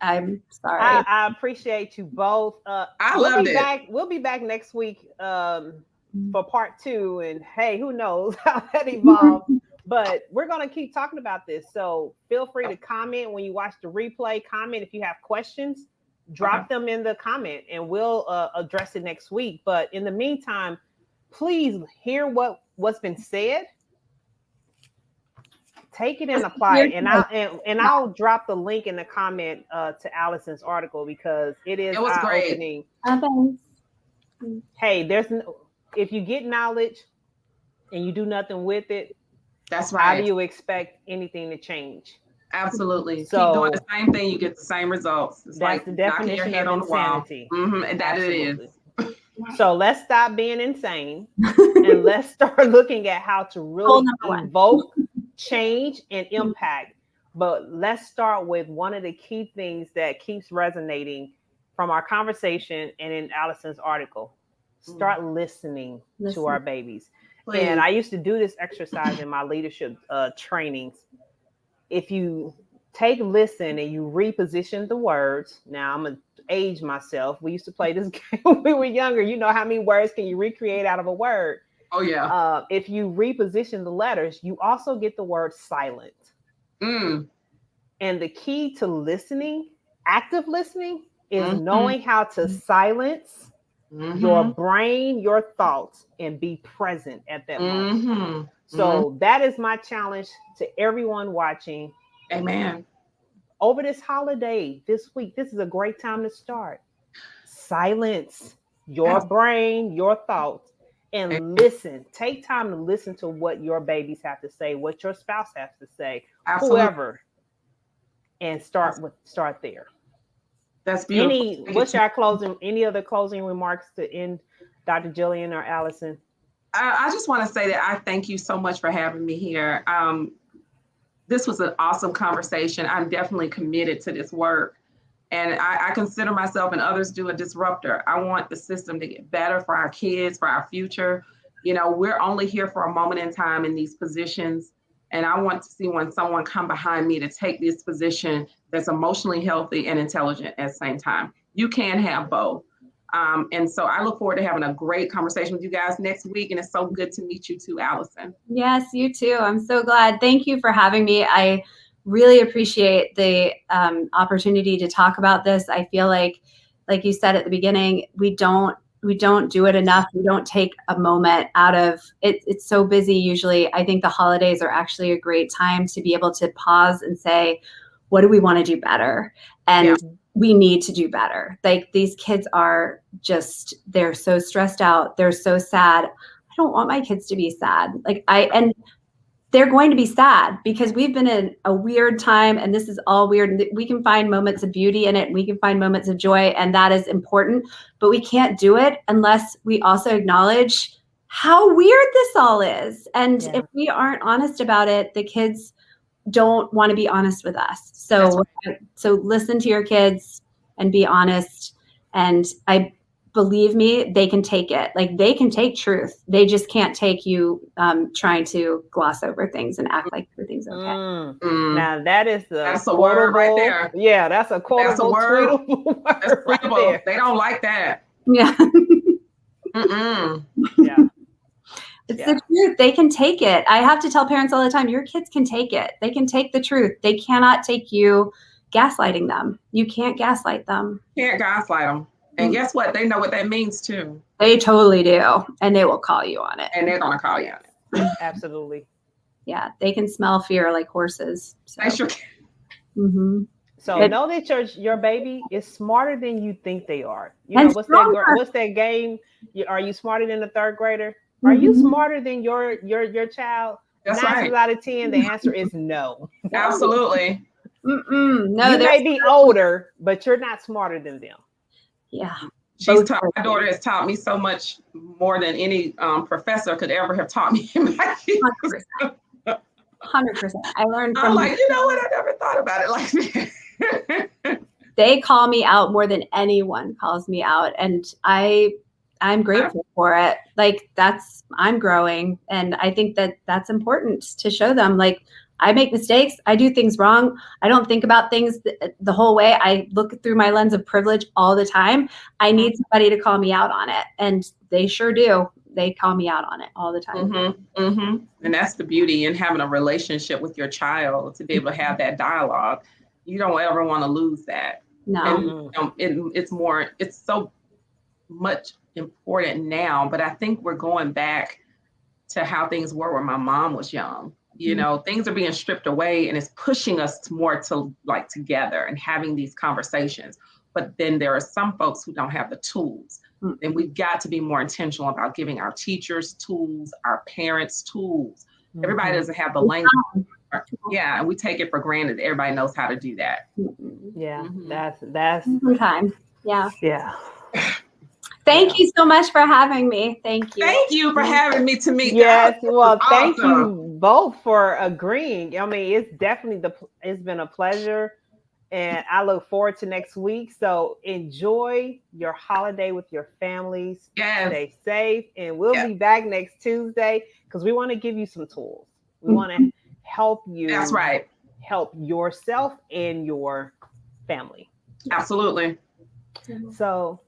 S3: I'm sorry.
S1: I appreciate you both.
S2: loved it.
S1: We'll be back next week for part 2, and hey, who knows how that evolves. But we're gonna keep talking about this. So feel free to comment when you watch the replay. Comment if you have questions. Drop them in the comment, and we'll address it next week. But in the meantime, please hear what's been said. Take it and apply it, and I'll drop the link in the comment to Allison's article because it was eye-opening. Hey, if you get knowledge and you do nothing with it,
S2: that's right.
S1: How do you expect anything to change?
S2: Absolutely.
S1: So,
S2: keep doing the same thing, you get the same results. It's
S1: that's
S2: like
S1: the definition
S2: your head
S1: of
S2: on
S1: insanity.
S2: The wall. And that
S1: Absolutely.
S2: it is.
S1: So let's stop being insane and let's start looking at how to really evoke change and impact. But let's start with one of the key things that keeps resonating from our conversation and in Allison's article. Start listening to our babies. Please. And I used to do this exercise in my leadership trainings. If you listen and you reposition the words, now I'm going to age myself. We used to play this game when we were younger. You know how many words can you recreate out of a word?
S2: Oh, yeah.
S1: If you reposition the letters, you also get the word silent. And the key to listening, active listening, is knowing how to silence your brain, your thoughts, and be present at that moment. So that is my challenge to everyone watching.
S2: Amen.
S1: Over this holiday, this week, this is a great time to start. Silence your brain, your thoughts, and listen. Take time to listen to what your babies have to say, what your spouse has to say, whoever, and start there.
S2: That's beautiful.
S1: What's your any other closing remarks to end, Dr. Jillian or Allison?
S2: I just want to say that I thank you so much for having me here. This was an awesome conversation. I'm definitely committed to this work. And I consider myself, and others do, a disruptor. I want the system to get better for our kids, for our future. We're only here for a moment in time in these positions. And I want to see when someone come behind me to take this position that's emotionally healthy and intelligent at the same time. You can have both. And so I look forward to having a great conversation with you guys next week. And it's so good to meet you too, Allison.
S3: Yes, you too. I'm so glad. Thank you for having me. I really appreciate the opportunity to talk about this. I feel like you said at the beginning, we don't do it enough. We don't take a moment out of it. It's so busy usually. I think the holidays are actually a great time to be able to pause and say, what do we want to do better? And we need to do better. Like, these kids are they're so stressed out. They're so sad. I don't want my kids to be sad. And they're going to be sad because we've been in a weird time, and this is all weird. We can find moments of beauty in it. We can find moments of joy, and that is important, but we can't do it unless we also acknowledge how weird this all is. And if we aren't honest about it, the kids don't want to be honest with us. So listen to your kids and be honest. And believe me, they can take it. Like, they can take truth. They just can't take you trying to gloss over things and act like everything's okay.
S1: Now that's
S2: a word right there.
S1: Yeah, that's a quotable, tweetable word.
S2: That's right. They don't like that.
S3: Yeah.
S1: Yeah.
S3: It's the truth. They can take it. I have to tell parents all the time, your kids can take it. They can take the truth. They cannot take you gaslighting them. You can't gaslight them.
S2: Can't gaslight them. And guess what? They know what that means too.
S3: They totally do. And they will call you on it.
S2: And they're going to call you on it.
S1: Absolutely.
S3: Yeah, they can smell fear like horses. So.
S2: I sure can.
S3: Mhm.
S1: So know that your baby is smarter than you think they are. You
S3: And
S1: know, what's that game? Are you smarter than a third grader? Are you smarter than your child?
S2: That's
S1: 9
S2: right.
S1: times out of 10, the answer is no.
S2: Absolutely.
S3: No,
S1: you may be older, but you're not smarter than them.
S3: Yeah.
S2: My daughter has taught me so much more than any professor could ever have taught me in my years.
S3: 100%. I learned from.
S2: I'm like, you know what? I never thought about it like that.
S3: They call me out more than anyone calls me out, and I'm grateful for it. Like I'm growing, and I think that's important to show them. Like I make mistakes, I do things wrong. I don't think about things the whole way. I look through my lens of privilege all the time. I need somebody to call me out on it, and they sure do. They call me out on it all the time.
S2: Mm-hmm, mm-hmm. And that's the beauty in having a relationship with your child, to be able to have that dialogue. You don't ever want to lose that.
S3: No.
S2: And it's so much important now, but I think we're going back to how things were when my mom was young. You know, things are being stripped away, and it's pushing us more to like together and having these conversations. But then there are some folks who don't have the tools. And we've got to be more intentional about giving our teachers tools, our parents tools. Everybody doesn't have the language. Yeah, and we take it for granted. Everybody knows how to do that.
S1: Yeah, that's
S3: time. Yeah.
S1: Yeah.
S3: Thank you so much for having me. Thank you.
S2: Thank you for having me to meet.
S1: Yes, well, thank you both for agreeing. I mean, it's definitely it's been a pleasure, and I look forward to next week. So enjoy your holiday with your families.
S2: Yes.
S1: Stay safe, and we'll be back next Tuesday because we want to give you some tools. We want to help you.
S2: That's right.
S1: Help yourself and your family.
S2: Absolutely.
S1: So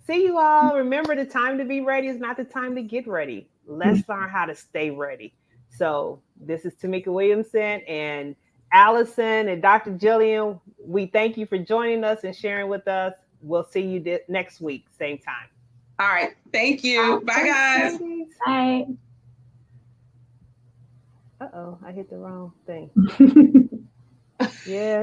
S1: see you all. Remember, the time to be ready is not the time to get ready. Let's learn how to stay ready. So this is Tamika Williamson and Allison and Dr. Jillian. We thank you for joining us and sharing with us. We'll see you next week, same time.
S2: All right. Thank you. Bye, guys.
S3: Bye.
S1: Uh-oh, I hit the wrong thing. Yes.